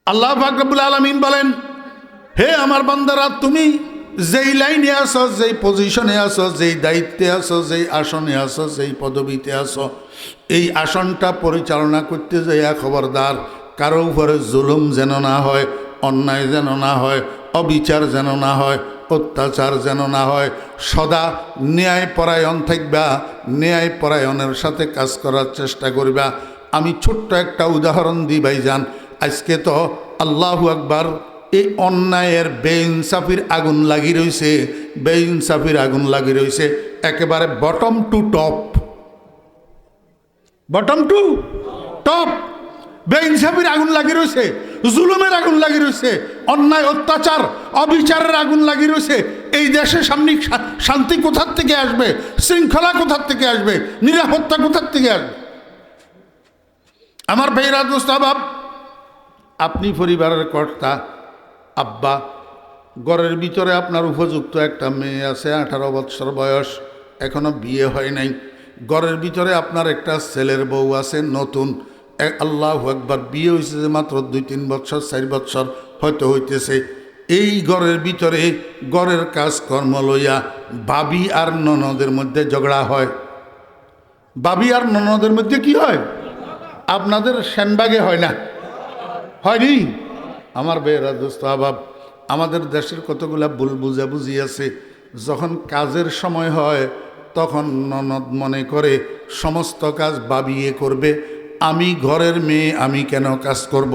আল্লাহ পাক রব্বুল আলামিন বলেন, হে আমার বান্দারা, তুমি যেই লাইনে আছো, যেই পজিশনে আছো, যেই দায়িত্বে আছো, যেই আসনে আছো, যেই পদবিতে আছো, এই আসনটা পরিচালনা করতে যাইয়া খবরদার কারো উপরে জুলুম যেন না হয়, অন্যায় যেন না হয়, অবিচার যেন না হয়, অত্যাচার যেন না হয়। সদা ন্যায়পরায়ণ থাকবা, ন্যায়পরায়ণের সাথে কাজ করার চেষ্টা করবা। আমি ছোট্ট একটা উদাহরণ দিই ভাইজান। আজকে তো আল্লাহু আকবার, এই অন্যায়ের বেইনসাফির আগুন লাগি রয়েছে, বেইনসাফির আগুন লাগি রয়েছে একেবারে bottom to top, bottom to top. বেইনসাফির আগুন লাগি রয়েছে, জুলুমের আগুন লাগি রয়েছে, অন্যায় অত্যাচার অবিচারের আগুন লাগি রয়েছে। এই দেশে সামনে শান্তি কোথার থেকে আসবে? শৃঙ্খলা কোথার থেকে আসবে? নিরাপত্তা কোথার থেকে আসবে? আমার ভাইরা দোস্তাবাব, আপনি পরিবারের কর্তা, আব্বা, ঘরের ভিতরে আপনার উপযুক্ত একটা মেয়ে আছে, 18 বৎসর বয়স, এখনো বিয়ে হয় নাই। ঘরের ভিতরে আপনার একটা ছেলের বউ আছে নতুন, আল্লাহু আকবার, বিয়ে হয়েছে যে মাত্র 2-3 বৎসর 4 বৎসর হয়তো হইতেছে। এই ঘরের ভিতরে ঘরের কাজকর্ম লইয়া ভাবি আর ননদের মধ্যে ঝগড়া হয়। ভাবি আর ননদের মধ্যে কি হয়? আপনাদের সেনবাগে হয় না? হয়নি? আমার বেয়েরা দোস্ত আবাব, আমাদের দেশের কতগুলা ভুল বুঝাবুঝি আছে। যখন কাজের সময় হয় তখন ননদ মনে করে সমস্ত কাজ বাবিয়ে করবে, আমি ঘরের মেয়ে, আমি কেন কাজ করব?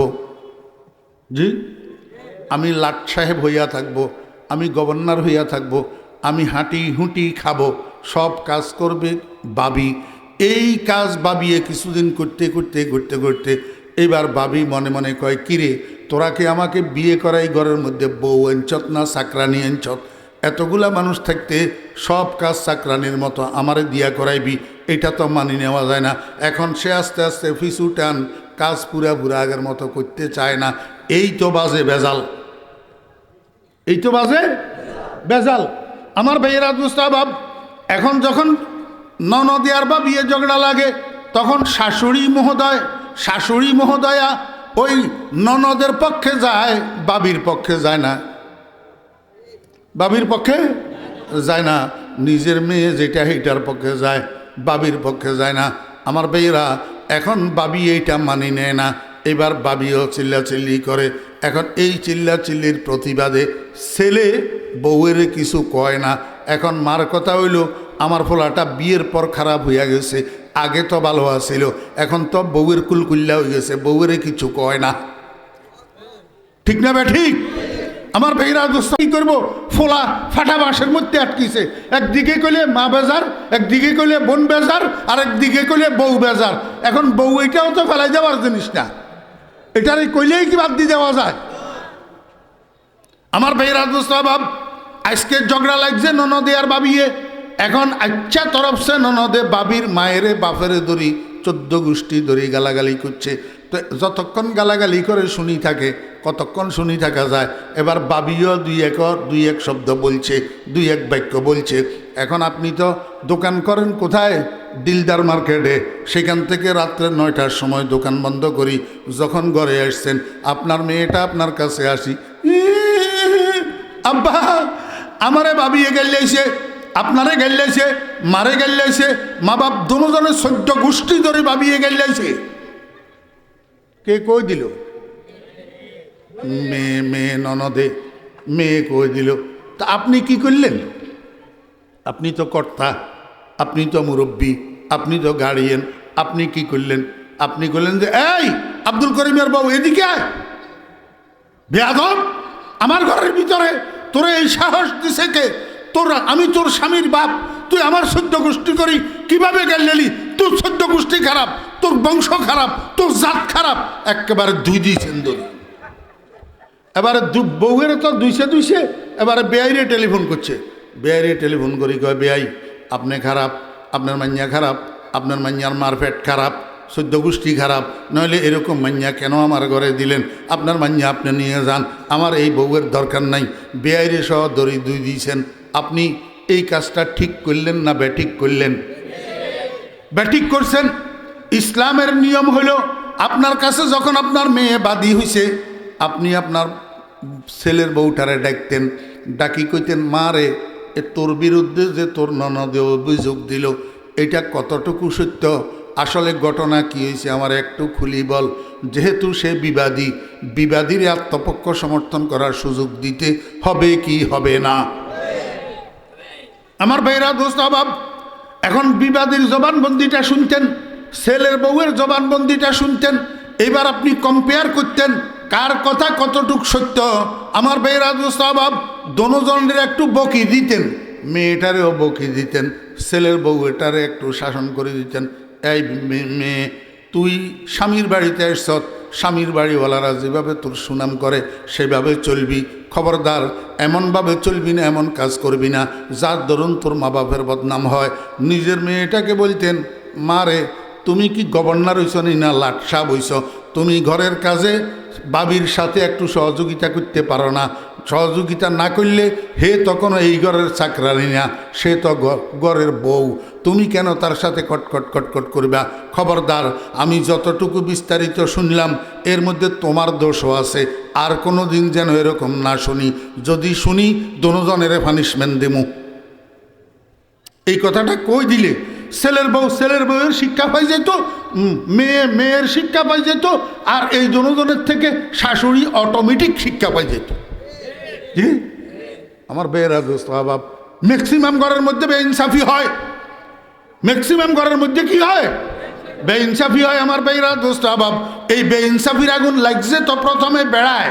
জি, আমি লাট সাহেব হইয়া থাকব, আমি গভর্নর হইয়া থাকব, আমি হাঁটি হুঁটি খাবো, সব কাজ করবে বাবি। এই কাজ বাবিয়ে কিছুদিন করতে করতে করতে করতে এবার বাবি মনে মনে কয়, কিরে তোরা কি আমাকে বিয়ে করাই ঘরের মধ্যে বউ এনচত না চাকরানি এনচত? এতগুলা মানুষ থাকতে সব কাজ চাকরানির মতো আমারে দিয়া করাইবি, এটা তো মানি নেওয়া যায় না। এখন সে আস্তে আস্তে ফিসু টান, কাজ পুরা পুরা আগের মতো করতে চায় না। এই তো বাজে বেজাল, এই তো বাজে বেজাল। আমার ভাইয়েরা দুস্তাবাব, এখন যখন ননদিয়ার বা বিয়ে ঝগড়া লাগে তখন শাশুড়ি মহোদয়া ওই ননদের পক্ষে যায়, বাবির পক্ষে যায় না, বাবির পক্ষে যায় না। নিজের মেয়ে যেটা এইটার পক্ষে যায়, বাবির পক্ষে যায় না। আমার ভাইয়েরা, এখন বাবি এইটা মানি নেয় না, এবার বাবিও চিল্লাচিল্লি করে। এখন এই চিল্লাচিল্লির প্রতিবাদে ছেলে বউয়ের কিছু কয় না। এখন মার কথা হইল, আমার ফোলাটা বিয়ের পর খারাপ হইয়া গেছে, আগে তো ভালো আছিল, এখন তো বউয়ের কুলকুল্লা হয়ে গেছে, বউয়ের কিছু কয় না। ঠিক না বে ঠিক? আমার ভাইরা দোস্ত, কি করবো? ফোলা ফাটা বাঁশের মধ্যে আটকিছে, একদিকে কইলে মা বেজার, একদিকে কইলে বোন বেজার, আর একদিকে কইলে বউ বেজার। এখন বউ এটাও তো ফেলাই দেওয়ার জিনিস না, এটারে কইলেই কি বাদ দিয়ে দেওয়া যায়? আমার ভাইরা দোস্ত বাব, আজকে ঝগড়া লাগছে ননদে আর বাবিয়ে। এখন আচ্ছা তরফ সে ননদে বাবির মায়েরে বাপেরে ধরি 14 গোষ্ঠী ধরি গালাগালি করছে। তো যতক্ষণ গালাগালি করে শুনি থাকে, কতক্ষণ শুনি থাকা যায়? এবার বাবিও দুই এক শব্দ বলছে, 2-1 বাক্য বলছে। এখন আপনি তো দোকান করেন কোথায়? দিলদার মার্কেটে। সেখান থেকে রাত্রে 9টার সময় দোকান বন্ধ করি। যখন ঘরে আসছেন, আপনার মেয়েটা আপনার কাছে আসি, আব্বা আমারে বাবিয়ে গেলেছে, আপনারে গেলেছে, মারে গেলেছে, মা বাপ দুজনে 14 গোষ্ঠী ধরে বাবিয়ে গেলেছে। কে কই দিল? মেয়ে ননদে, মেয়ে কই দিল। তা আপনি কি করলেন? আপনি তো কর্তা, আপনি তো মুরব্বী, আপনি তো গার্ডিয়ান, আপনি কি করলেন? আপনি করলেন যে, এই আব্দুল করিমের বউ এদিকে আয়, বেয়াদব, আমার ঘরের ভিতরে তোরা এই সাহস দিছে কে? তোরা, আমি তোর স্বামীর বাপ, তুই আমার 14 গোষ্ঠী করি কিভাবে গেলি? তোর 14 গোষ্ঠী খারাপ, তোর বংশ খারাপ, তোর জাত খারাপ। একেবারে দিয়েছেন দড়ি। এবারে বউয়ের তো দুইছে। এবারে বেআইরে টেলিফোন করছে, বেআইরে টেলিফোন করি কয়, বেআই আপনি খারাপ, আপনার মাইয়া খারাপ, আপনার মাইয়ার মারপেট খারাপ, 14 গোষ্ঠী খারাপ, নইলে এরকম মাইয়া কেন আমার ঘরে দিলেন? আপনার মাইয়া আপনি নিয়ে যান, আমার এই বউয়ের দরকার নাই। বেআইরে সহ দড়ি দিয়েছেন। আপনি এই কাজটা ঠিক করলেন না ব্যাঠিক করলেন? ব্যাঠিক করছেন। ইসলামের নিয়ম হলো, আপনার কাছে যখন আপনার মেয়ে বাদী হইছে, আপনি আপনার ছেলের বউটারে ডাকতেন, ডাকি কইতেন, মা রে, তোর বিরুদ্ধে যে তোর ননদে অভিযোগ দিল এটা কতটুকু সত্য, আসলে ঘটনা কি হয়েছে আমার একটু খুলি বল। যেহেতু সে বিবাদী, বিবাদীর আত্মপক্ষ সমর্থন করার সুযোগ দিতে হবে কি হবে না? আমার ভাইরা দোস্ত অভাব, এখন বিবাদীর জবানবন্দিটা শুনতেন, ছেলের বউয়ের জবানবন্দিটা শুনতেন, এবার আপনি কম্পেয়ার করতেন কার কথা কতটুক সত্য। আমার ভাইরা দোস্ত অভাব, দোনোজনের একটু বকি দিতেন, মেয়েটারেও বকি দিতেন, ছেলের বউটারে একটু শাসন করে দিতেন। এই মেয়ে, তুই স্বামীর বাড়িতে এসছ, স্বামীর বাড়িওয়ালারা যেভাবে তোর সুনাম করে সেভাবে চলবি, খবরদার এমনভাবে চলবি না, এমন কাজ করবি না যার দরুন তোর মা বাপের বদনাম হয়। নিজের মেয়েটাকে বলতেন, মা রে, তুমি কি গভর্নর হইছ না লাটসাব হইছ? তুমি ঘরের কাজে বাবির সাথে একটু সহযোগিতা করতে পারো না? সহযোগিতা না করলে হে তখন এই ঘরের চাকরানি না, সে তো ঘরের বউ, তুমি কেন তার সাথে কটকট কটকট করবা? খবরদার, আমি যতটুকু বিস্তারিত শুনলাম এর মধ্যে তোমার দোষও আছে, আর কোনো দিন যেন এরকম না শুনি, যদি শুনি দোনোজনের পানিশমেন্ট দেবো। এই কথাটা কই দিলে ছেলের বউয়ের শিক্ষা পাই যেত, মেয়ের শিক্ষা পাই যেত, আর এই দোনোজনের থেকে শাশুড়ি অটোমেটিক শিক্ষা পাই যেত। জি আমার বেয়েরা দোস্ত বাপ, ম্যাক্সিমাম ঘরের মধ্যে বেইনসাফি হয়, ম্যাক্সিমাম ঘরের মধ্যে কি হয়? বেইনসাফি হয়। আমার বেয়েরা দোস্ত বাপ, এই বেইনসাফির আগুন লাগছে তো প্রথমে বেড়ায়,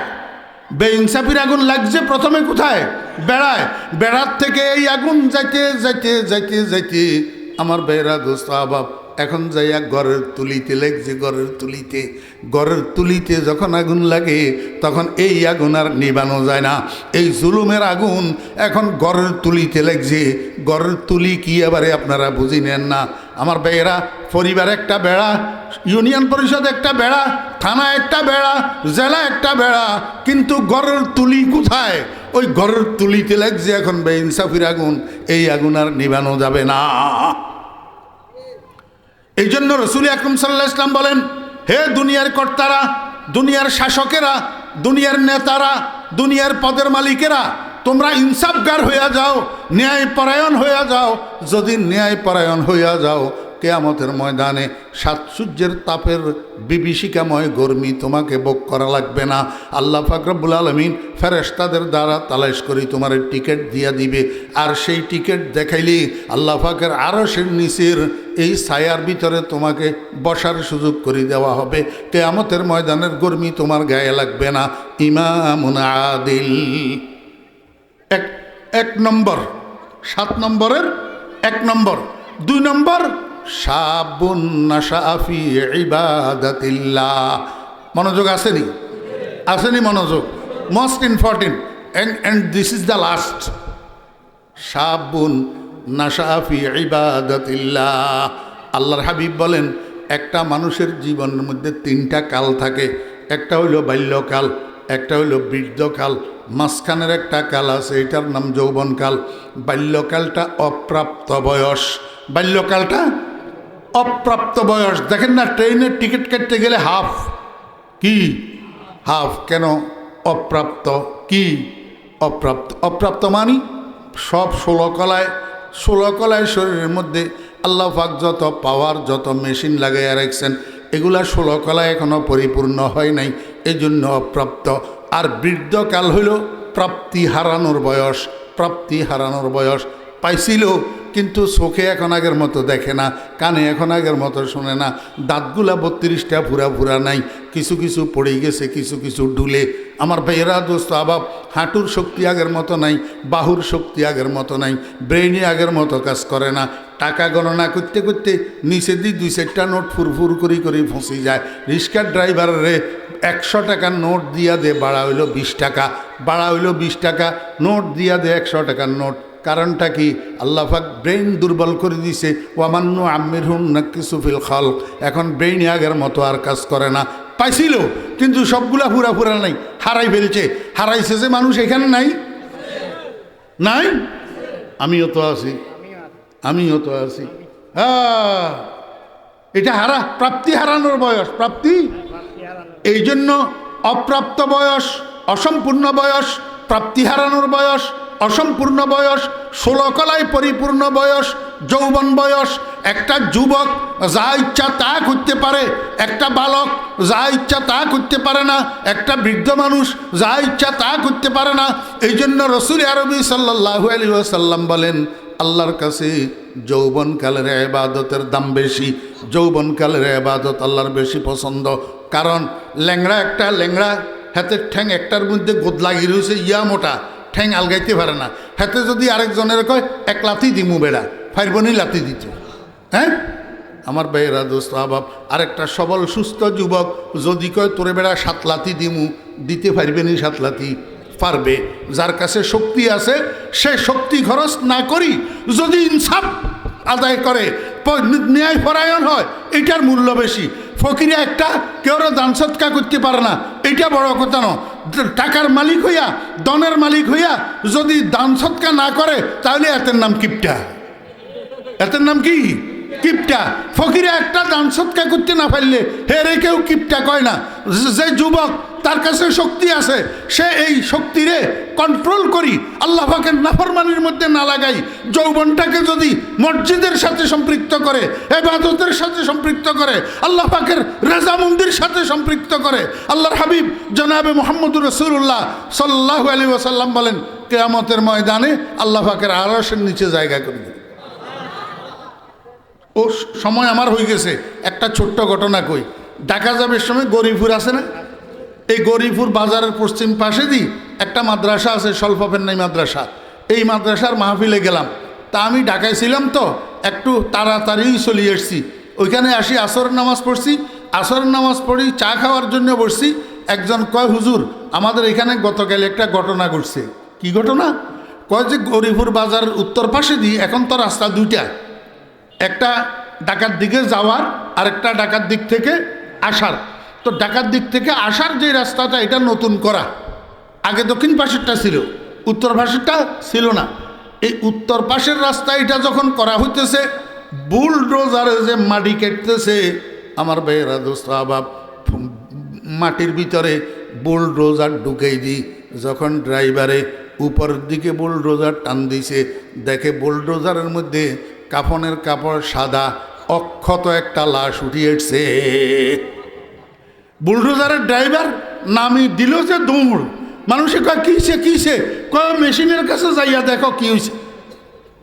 বেইনসাফির আগুন লাগছে প্রথমে কোথায়? বেড়ায়। বেড়ার থেকে এই আগুন যাইতে যাইতে যাইতে যাইতে আমার বেয়েরা দোস্ত বাপ এখন যাইয়া ঘরের তুলিতে লাগছে। ঘরের তুলিতে যখন আগুন লাগে তখন এই আগুন আর নিবানো যায় না। এই জুলুমের আগুন এখন ঘরের তুলিতে লাগছে। ঘরের তুলি কি এবারে আপনারা বুঝি নেন না? আমার বেয়েরা, পরিবার একটা বেড়া, ইউনিয়ন পরিষদ একটা বেড়া, থানা একটা বেড়া, জেলা একটা বেড়া, কিন্তু ঘরের তুলি কোথায়? ওই ঘরের তুলিতে লাগছে এখন বেইনসাফির আগুন। এই আগুন আর নিবানো যাবে না। এই জন্য রসুল আকরাম সাল্লাল্লাহু আলাইহি ওয়াসাল্লাম বলেন, হে দুনিয়ার কর্তারা, দুনিয়ার শাসকেরা, দুনিয়ার নেতারা, দুনিয়ার পদের মালিকেরা, তোমরা ইনসাফগার হইয়া যাও, ন্যায়পরায়ণ হইয়া যাও। যদি ন্যায়পরায়ণ হইয়া যাও, কিয়ামতের ময়দানে সাত সূর্যের তাপের বিভীষিকাময় গরমি তোমাকে ভোগ করা লাগবে না। আল্লাহ পাক রব্বুল আলামিন ফেরেশতাদের দ্বারা তালাশ করে তোমার টিকিট দিয়া দিবে, আর সেই টিকিট দেখাইলে আল্লাহ পাকের আরশের নিচের এই ছায়ার ভিতরে তোমাকে বসার সুযোগ করে দেওয়া হবে। কিয়ামতের ময়দানের গরমি তোমার গায়ে লাগবে না। ইমামুন আদিল, এক নম্বর, 7 নম্বরের 1 নম্বর। 2 নম্বর, শাবুন নাশা ফি ইবাদাতিল্লাহ। মনোযোগ আসেনি? আসেনি মনোযোগ? Most important, and this is the last. শাবুন নাশা ফি ইবাদাতিল্লাহ। আল্লাহর হাবিব বলেন, একটা মানুষের জীবনের মধ্যে 3টা কাল থাকে। একটা হইল বাল্যকাল, একটা হইল বৃদ্ধকাল, মাঝখানের একটা কাল আছে, এটার নাম যৌবনকাল। বাল্যকালটা অপ্রাপ্ত বয়স। বাল্যকালটা অপ্রাপ্ত বয়স। দেখেন না, ট্রেনের টিকিট কাটতে গেলে হাফ। কি হাফ? কেন অপ্রাপ্ত? কি অপ্রাপ্ত? অপ্রাপ্ত মানি সব 16 কলায় শরীরের মধ্যে আল্লাহ পাক যত পাওয়ার, যত মেশিন লাগাইয়া রাখছেন, এগুলা 16 কলায় এখনও পরিপূর্ণ হয় নাই, এই জন্য অপ্রাপ্ত। আর বৃদ্ধকাল হইল প্রাপ্তি হারানোর বয়স। প্রাপ্তি হারানোর বয়স পাইছিল, কিন্তু চোখে এখন আগের মতো দেখে না, কানে এখন আগের মতো শোনে না, দাঁতগুলা 32টা ফুরা নাই, কিছু কিছু পড়ে গেছে, কিছু কিছু ডুলে। আমার ভাইয়েরা দোস্ত আবাব, হাঁটুর শক্তি আগের মতো নাই, বাহুর শক্তি আগের মতো নাই, ব্রেইনে আগের মতো কাজ করে না। টাকা গণনা করতে করতে নিচে দিয়ে 2-4টা নোট ফুরফুর করে ফসে যায়। রিক্সার ড্রাইভারে 100 টাকার নোট দিয়া দে, বাড়া হইল 20 টাকা, বাড়া হইল 20 টাকা, নোট দিয়া দে 100 টাকার নোট। কারণটা কি? আল্লাহ পাক ব্রেইন দুর্বল করে দিছে। ওয়ামান্নু আম্মিরহুম নাকিসু ফিল খালক। এখন ব্রেইন আগের মতো আর কাজ করে না। পাইছিল, কিন্তু সবগুলা ফুরা নাই, হারাই ফেলছে। হারাইছে যে মানুষ এখানে নাই? নাই? আমিও তো আছি। এটা প্রাপ্তি হারানোর বয়স। প্রাপ্তি, এই জন্য অপ্রাপ্ত বয়স, অসম্পূর্ণ বয়স, প্রাপ্তি হারানোর বয়স, অসম্পূর্ণ বয়স, 16 কলায় পরিপূর্ণ বয়স, যৌবন বয়স। একটা যুবক যা ইচ্ছা তা করতে পারে, একটা বালক যা ইচ্ছা তা করতে পারে না, একটা বৃদ্ধ মানুষ যা ইচ্ছা তা করতে পারে না। এই জন্য রসুল আরবি সাল্লাল্লাহু আলাইহি ওয়াসাল্লাম বলেন, আল্লাহর কাছে যৌবনকালের ইবাদতের দাম বেশি, যৌবনকালের ইবাদত আল্লাহর বেশি পছন্দ। কারণ একটা ল্যাংড়া হাতের ঠ্যাং একটার মধ্যে গোদলাগি রয়েছে, ইয়া মোটা ঠ্যাং আলগাইতে পারে না। হাতে যদি আরেকজনের কয় এক লাথি দিমু বেড়া, ফাইরবনি লাথি দিত। হ্যাঁ আমার ভাইয়েরা, দোস্ত আবাব, আরেকটা সবল সুস্থ যুবক যদি কয় তোরে বেড়া 7 লাথি দিমু, দিতে পারবেনি 7 লাথি? পারবে। যার কাছে শক্তি আছে সে শক্তি খরচ না করি যদি ইনসাফ আদায় করে, ন্যায় পরায়ণ হয়, এটার মূল্য বেশি। ফকিরে একটা কেউ দান সৎকা করতে পারে না, এটা বড় কথা নয়। টাকার মালিক হইয়া, দনের মালিক হইয়া যদি দান সৎকা না করে তাহলে এতের নাম কিপটা। এতের নাম কি? কিপটা। ফকিরে একটা দান সৎকা করতে না পারলে হেরে কেউ কিপটা কয় না। যে যুবক তার কাছে শক্তি আছে, সে এই শক্তিরে কন্ট্রোল করি আল্লাহ পাকের নাফরমানির মধ্যে না লাগাই, যৌবনটাকে যদি মসজিদের সাথে সম্পৃক্ত করে, ইবাদতের সাথে সম্পৃক্ত করে, আল্লাহ পাকের রেজামন্দির সাথে সম্পৃক্ত করে, আল্লাহর হাবিব জনাবে মুহাম্মদুর রাসূলুল্লাহ সাল্লাল্লাহু আলাইহি ওয়াসাল্লাম বলেন, কিয়ামতের ময়দানে আল্লাহ পাকের আরশের নিচে জায়গা করে দেবে। ও সময় আমার হয়ে গেছে, একটা ছোট্ট ঘটনা কই। ঢাকা যাবের সময় গরিপুর আছে না, এই গরিপুর বাজারের পশ্চিম পাশে দি একটা মাদ্রাসা আছে, স্বল্পপেন্নাই মাদ্রাসা। এই মাদ্রাসার মাহফিলে গেলাম। তা আমি ঢাকায় ছিলাম তো একটু তাড়াতাড়ি চলে এসছি। ওইখানে আসি, আসরের নামাজ পড়ছি। আসরের নামাজ পড়ি, চা খাওয়ার জন্য বসছি। একজন কয়, হুজুর আমাদের এখানে গতকাল একটা ঘটনা ঘটছে। কি ঘটনা? কয় যে গরিপুর বাজারের উত্তর পাশে দি এখন তো রাস্তা দুইটা, একটা ঢাকার দিকে যাওয়ার আর একটা ঢাকার দিক থেকে আসার। তো ঢাকার দিক থেকে আসার যে রাস্তাটা, এটা নতুন করা। আগে দক্ষিণ পাশেরটা ছিল, উত্তর পাশেরটা ছিল না। এই উত্তর পাশের রাস্তা এটা যখন করা হইতেছে, বুলডোজারে যে মাটি কাটতেছে, আমার ভাইয়েরা, দোস্ত আবাব, মাটির ভিতরে বুলডোজার ঢুকেই দিই। যখন ড্রাইভারে উপরের দিকে বুলডোজার টান দিছে, দেখে বুলডোজারের মধ্যে কাফনের কাপড় সাদা, অক্ষত একটা লাশ উঠিয়েছে। বুলডোজারের ড্রাইভার নামি দিল যে দৌড়। মানুষে কয় কিসে কিসে, কয় মেশিনের কাছে যাইয়া দেখো কি হয়েছে।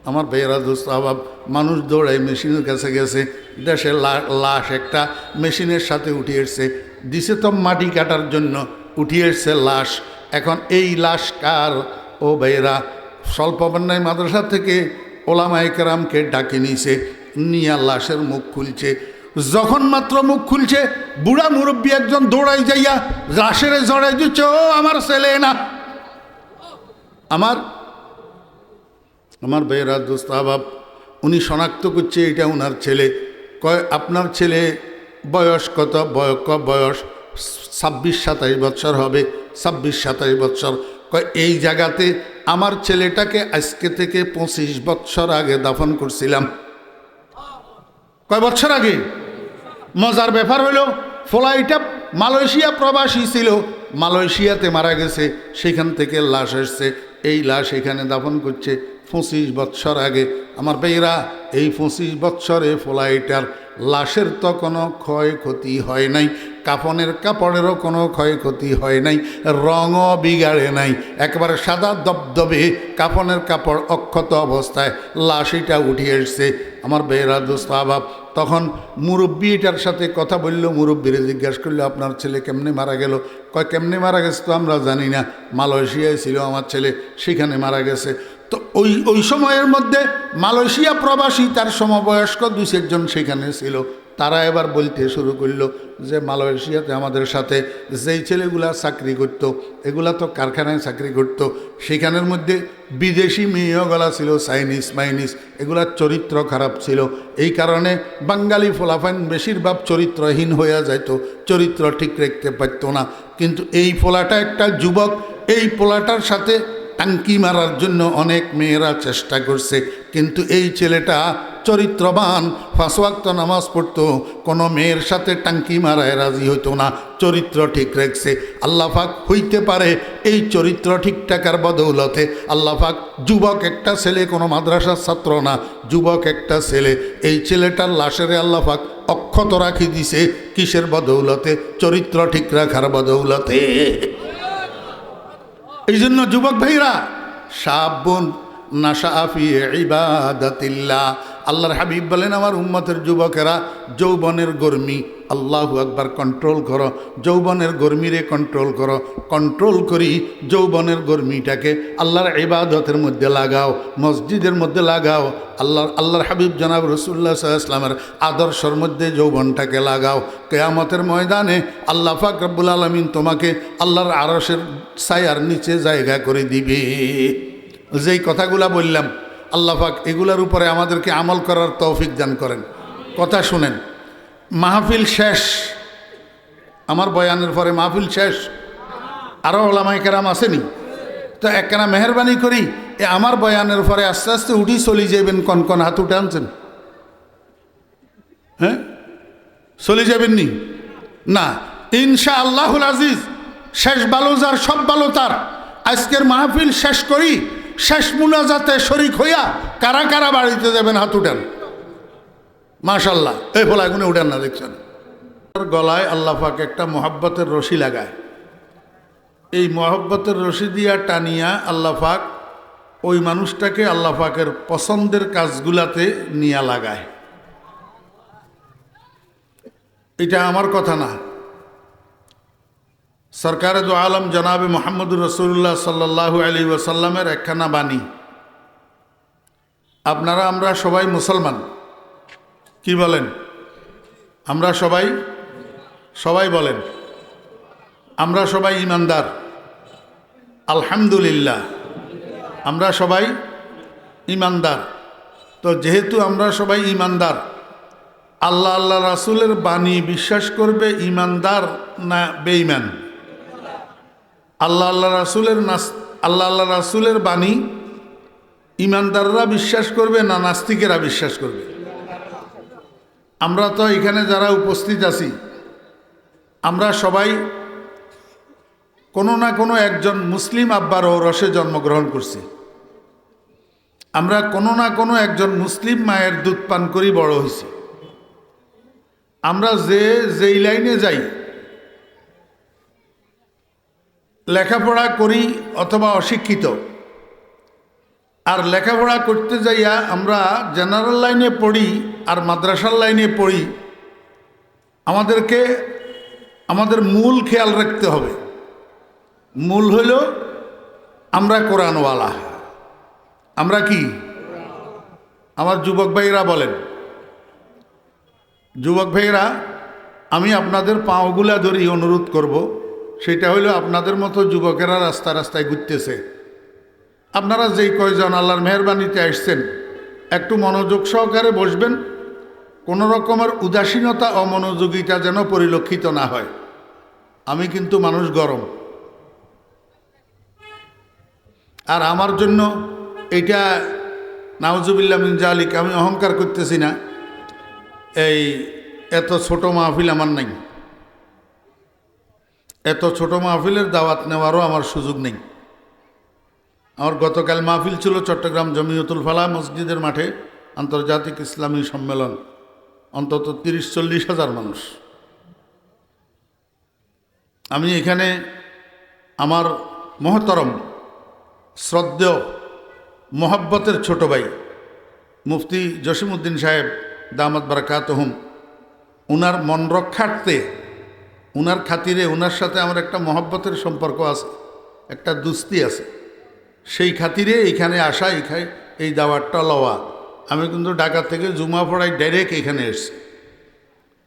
আমার ভাইয়েরা, দোস্ত আবাব, মানুষ দৌড়াই মেশিনের কাছে গেছে, দেশে লাশ একটা মেশিনের সাথে উঠিয়ে এসছে। দিছে তো মাটি কাটার জন্য, উঠিয়ে এসছে লাশ। এখন এই লাশ কার? ও ভাইয়েরা, স্বল্পপন্নাই মাদ্রাসা থেকে ওলামায়ে কেরামকে ডাকে নিয়েছে, নিয়ে লাশের মুখ খুলছে। যখন মাত্র মুখ খুলছে, বুড়া মুরব্বী একজন দৌড়াই যাইয়া লাশের জড়াই দিচ্ছে, ও আমার ছেলে না। আমার ভাইয়েরা, দোস্ত আবাব, উনি শনাক্ত করছে এটা ওনার ছেলে। কয় আপনার ছেলে বয়স কত? বয়স 26-27 বৎসর হবে। 26-27 বৎসর। কয় এই জায়গাতে আমার ছেলেটাকে আজকে থেকে 25 বৎসর আগে দাফন করছিলাম। কয় বছর আগে? মজার ব্যাপার হলো, ফ্লাইটটা মালয়েশিয়া প্রবাসী ছিল, মালয়েশিয়াতে মারা গেছে, সেখান থেকে লাশ আসছে, এই লাশ এখানে দাফন করছে 25 বৎসর আগে। আমার ভাইরা, এই 25 বৎসরে ফ্লাইটার লাশের তো কোনো ক্ষয়ক্ষতি হয় নাই, কাফনের কাপড়েরও কোনো ক্ষয়ক্ষতি হয় নাই, রঙও বিগাড়ে নাই, একেবারে সাদা দবদবে কাফনের কাপড় অক্ষত অবস্থায় লাশ এটা উঠিয়ে এসছে। আমার ভাইয়েরা, দোস্ত আবাব, তখন মুরব্বী এটার সাথে কথা বলল। মুরব্বীরে জিজ্ঞাসা করলো, আপনার ছেলে কেমনে মারা গেল? কয় কেমনে মারা গেছে তো আমরা জানি না, মালয়েশিয়ায় ছিল আমার ছেলে, সেখানে মারা গেছে। তো ওই সময়ের মধ্যে মালয়েশিয়া প্রবাসী তার সমবয়স্ক 2-1 জন সেখানে ছিল। তারা এবার বলতে শুরু করলো যে মালয়েশিয়াতে আমাদের সাথে যেই ছেলেগুলা চাকরি করত, এগুলা তো কারখানায় চাকরি করত, সেখানের মধ্যে বিদেশি মেয়েগুলা ছিল, চাইনিজ মাইনিজ, এগুলার চরিত্র খারাপ ছিল। এই কারণে বাঙালি ফোলাফাইন বেশিরভাগ চরিত্রহীন হয়ে যাইতো, চরিত্র ঠিক রাখতে পারত না। কিন্তু এই পোলাটা একটা যুবক, এই পোলাটার সাথে টাঙ্কি মারার জন্য অনেক মেয়েরা চেষ্টা করছে, কিন্তু এই ছেলেটা চরিত্রবান, 5 ওয়াক্ত নামাজ পড়তো, কোনো মেয়ের সাথে টাঙ্কি মারায় রাজি হইতো না, চরিত্র ঠিক রাখছে। আল্লাহ পাক হইতে পারে এই চরিত্র ঠিক থাকার বদৌলতে আল্লাহ পাক যুবক একটা ছেলে, কোনো মাদ্রাসার ছাত্র না, যুবক একটা ছেলে, এই ছেলেটার লাশেরে আল্লাহ পাক অক্ষত রাখি দিছে। কিসের বদৌলতে? চরিত্র ঠিক রাখার বদৌলতে। এই জন্য যুবক ভাইরা, শাবুন নাশা ফি ইবাদাতিল্লাহ, আল্লাহর হাবিব বলেন আমার উম্মতের যুবকেরা যৌবনের গরমি, আল্লাহু আকবার, কন্ট্রোল করো যৌবনের গরমিরে, কন্ট্রোল করো, কন্ট্রোল করি যৌবনের গরমিটাকে আল্লাহর ইবাদতের মধ্যে লাগাও, মসজিদের মধ্যে লাগাও, আল্লাহর হাবিব জনাব রাসূলুল্লাহ সাল্লাল্লাহু আলাইহি ওয়াসাল্লামের আদর্শের মধ্যে যৌবনটাকে লাগাও। কিয়ামতের ময়দানে আল্লাহ পাক রব্বুল আলামিন তোমাকে আল্লাহর আরশের ছায়ার নিচে জায়গা করে দিবে। যেই কথাগুলা বললাম আল্লাহ পাক এগুলার উপরে আমাদেরকে আমল করার তৌফিক দান করেন। কথা শুনেন, মাহফিল শেষ, আমার বয়ানের পরে মাহফিল শেষ, আরও ওলামায়ে কেরাম আসেনি তো একখানা মেহরবানি করি আমার বয়ানের পরে আস্তে আস্তে উঠি চলে যাবেন। কন হাত উঠে আনছেন? হ্যাঁ, চলে যাবেন নি? না, ইনশাআল্লাহুল আজিজ শেষ ভালো যার, সব ভালো তার। আজকের মাহফিল শেষ করি, শেষ মুনাজাতে শরীক হইয়া কারা কারা বাড়িতে যাবেন হাত উঠান। মাশাআল্লাহ, এই ফলা এগুলো উঠান না, দেখছেন গলায় আল্লাহ পাক একটা মোহাব্বতের রশি লাগায়। এই মোহাব্বতের রশি দিয়া টানিয়া আল্লাহ পাক ওই মানুষটাকে আল্লাহ পাকের পছন্দের কাজগুলাতে নিয়া লাগায়। এটা আমার কথা না, সরকারে দো আলম জনাবে মোহাম্মদুর রাসূলুল্লাহ সাল্লাল্লাহু আলাইহি ওয়াসাল্লামের একখানা বাণী। আপনারা আমরা সবাই মুসলমান, কি বলেন? আমরা সবাই বলেন আমরা সবাই ইমানদার, আলহামদুলিল্লাহ আমরা সবাই ইমানদার। তো যেহেতু আমরা সবাই ইমানদার, আল্লাহ আল্লাহ রাসূলের বাণী বিশ্বাস করবে ইমানদার না বেঈমান? আল্লাহ আল্লাহ রাসূলের বাণী ইমানদাররা বিশ্বাস করবে না নাস্তিকেরা বিশ্বাস করবে? আমরা তো এখানে যারা উপস্থিত আছি আমরা সবাই কোনো না কোনো একজন মুসলিম আব্বার ঔরসে জন্মগ্রহণ করছি। আমরা কোনো না কোনো একজন মুসলিম মায়ের দুধ পান করি বড় হয়েছি। আমরা যেই লাইনে যাই, লেখাপড়া করি অথবা অশিক্ষিত, আর লেখাপড়া করতে যাইয়া আমরা জেনারেল লাইনে পড়ি আর মাদ্রাসার লাইনে পড়ি, আমাদেরকে আমাদের মূল খেয়াল রাখতে হবে। মূল হইল আমরা কোরআনওয়ালা। আমরা কি? আমার যুবক ভাইরা বলেন, যুবক ভাইরা আমি আপনাদের পাওগুলা ধরি অনুরোধ করব, সেটা হইল আপনাদের মতো যুবকেরা রাস্তায় ঘুরতেছে, আপনারা যেই কয়জন আল্লাহর মেহরবানিতে আসছেন একটু মনোযোগ সহকারে বসবেন। কোনো রকমের উদাসীনতা অমনোযোগিতা যেন পরিলক্ষিত না হয়। আমি কিন্তু মানুষ গরম, আর আমার জন্য এটা নাউজুবিল্লাহ মিন জালিক, আমি অহংকার করতেছি না, এই এত ছোট মাহফিল আমার নাই, এত ছোট মাহফিলের দাওয়াত নেওয়ারও আমার সুযোগ নেই। আমার গতকাল মাহফিল ছিল চট্টগ্রাম জমিয়তুল ফালাহ মসজিদের মাঠে, আন্তর্জাতিক ইসলামী সম্মেলন, অন্তত 30-40 হাজার মানুষ। আমি এখানে আমার মহতরম শ্রদ্ধেয় মোহাব্বতের ছোট ভাই মুফতি জসিমউদ্দিন সাহেব দামাত বারাকাতুহুম, উনার মন রক্ষার্থে, উনার খাতিরে, উনার সাথে আমার একটা মহব্বতের সম্পর্ক আছে, একটা দুস্তি আছে, সেই খাতিরে এইখানে আসা, এই দাওয়াতটা লওয়া। আমি কিন্তু ঢাকা থেকে জুমা পড়াই ডাইরেক্ট এখানে এসেছি।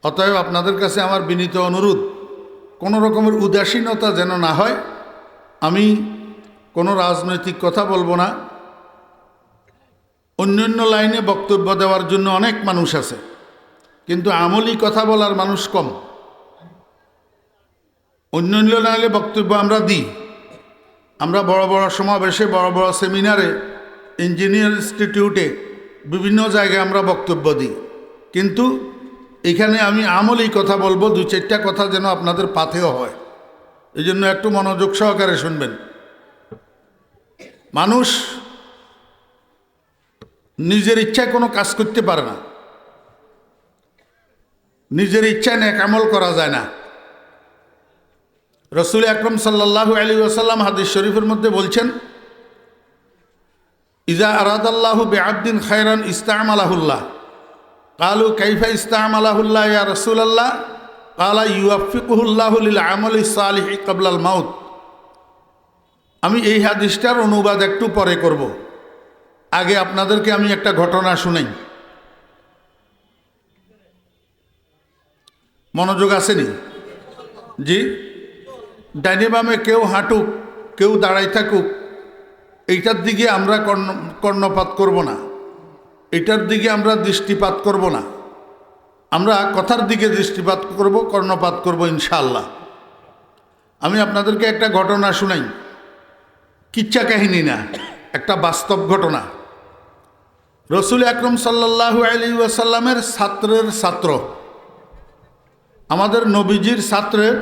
অতএব আপনাদের কাছে আমার বিনীত অনুরোধ, কোনো রকমের উদাসীনতা যেন না হয়। আমি কোনো রাজনৈতিক কথা বলবো না। অন্যান্য লাইনে বক্তব্য দেওয়ার জন্য অনেক মানুষ আছে, কিন্তু আমলি কথা বলার মানুষ কম। অন্যান্য লাইনে বক্তব্য আমরা দিই, আমরা বড় বড় সমাবেশে, বড় বড় সেমিনারে, ইঞ্জিনিয়ার ইনস্টিটিউটে বিভিন্ন জায়গায় আমরা বক্তব্য দিই, কিন্তু এখানে আমি আমলি কথা বলবো, 2-4টা কথা যেন আপনাদের পাথেয় হয়, এই জন্য একটু মনোযোগ সহকারে শুনবেন। মানুষ নিজের ইচ্ছায় কোনো কাজ করতে পারে না, নিজের ইচ্ছায় নেক আমল করা যায় না। রাসূল আকরাম সাল্লাল্লাহু আলাইহি ওয়াসাল্লাম হাদিস শরীফের মধ্যে বলছেন, ইজা আরাদাল্লাহু বিআবদিন খায়রান ইস্তা'মালাহুল্লাহ। ক্বালু কাইফা ইস্তা'মালাহুল্লাহ ইয়া রাসূলাল্লাহ? ক্বালা ইউওয়াফিকুহুল্লাহু লিল আমালি সালিহি ক্বাবলাল মাউত। আমি এই হাদিসটার অনুবাদ একটু পরে করব, আগে আপনাদেরকে আমি একটা ঘটনা শুনাই। মনোযোগ আসেনি? জি। ডাইনে বামে কেউ হাঁটুক, কেউ দাঁড়াই থাকুক, এইটার দিকে আমরা কর্ণপাত করব না, এটার দিকে আমরা দৃষ্টিপাত করব না, আমরা কথার দিকে দৃষ্টিপাত করব, কর্ণপাত করব ইনশাআল্লাহ। আমি আপনাদেরকে একটা ঘটনা শুনাই, কিচ্ছা কাহিনী না, একটা বাস্তব ঘটনা। রাসূল আকরাম সাল্লাল্লাহু আলাইহি ওয়াসাল্লামের ছাত্রের ছাত্র, আমাদের নবীজির ছাত্রের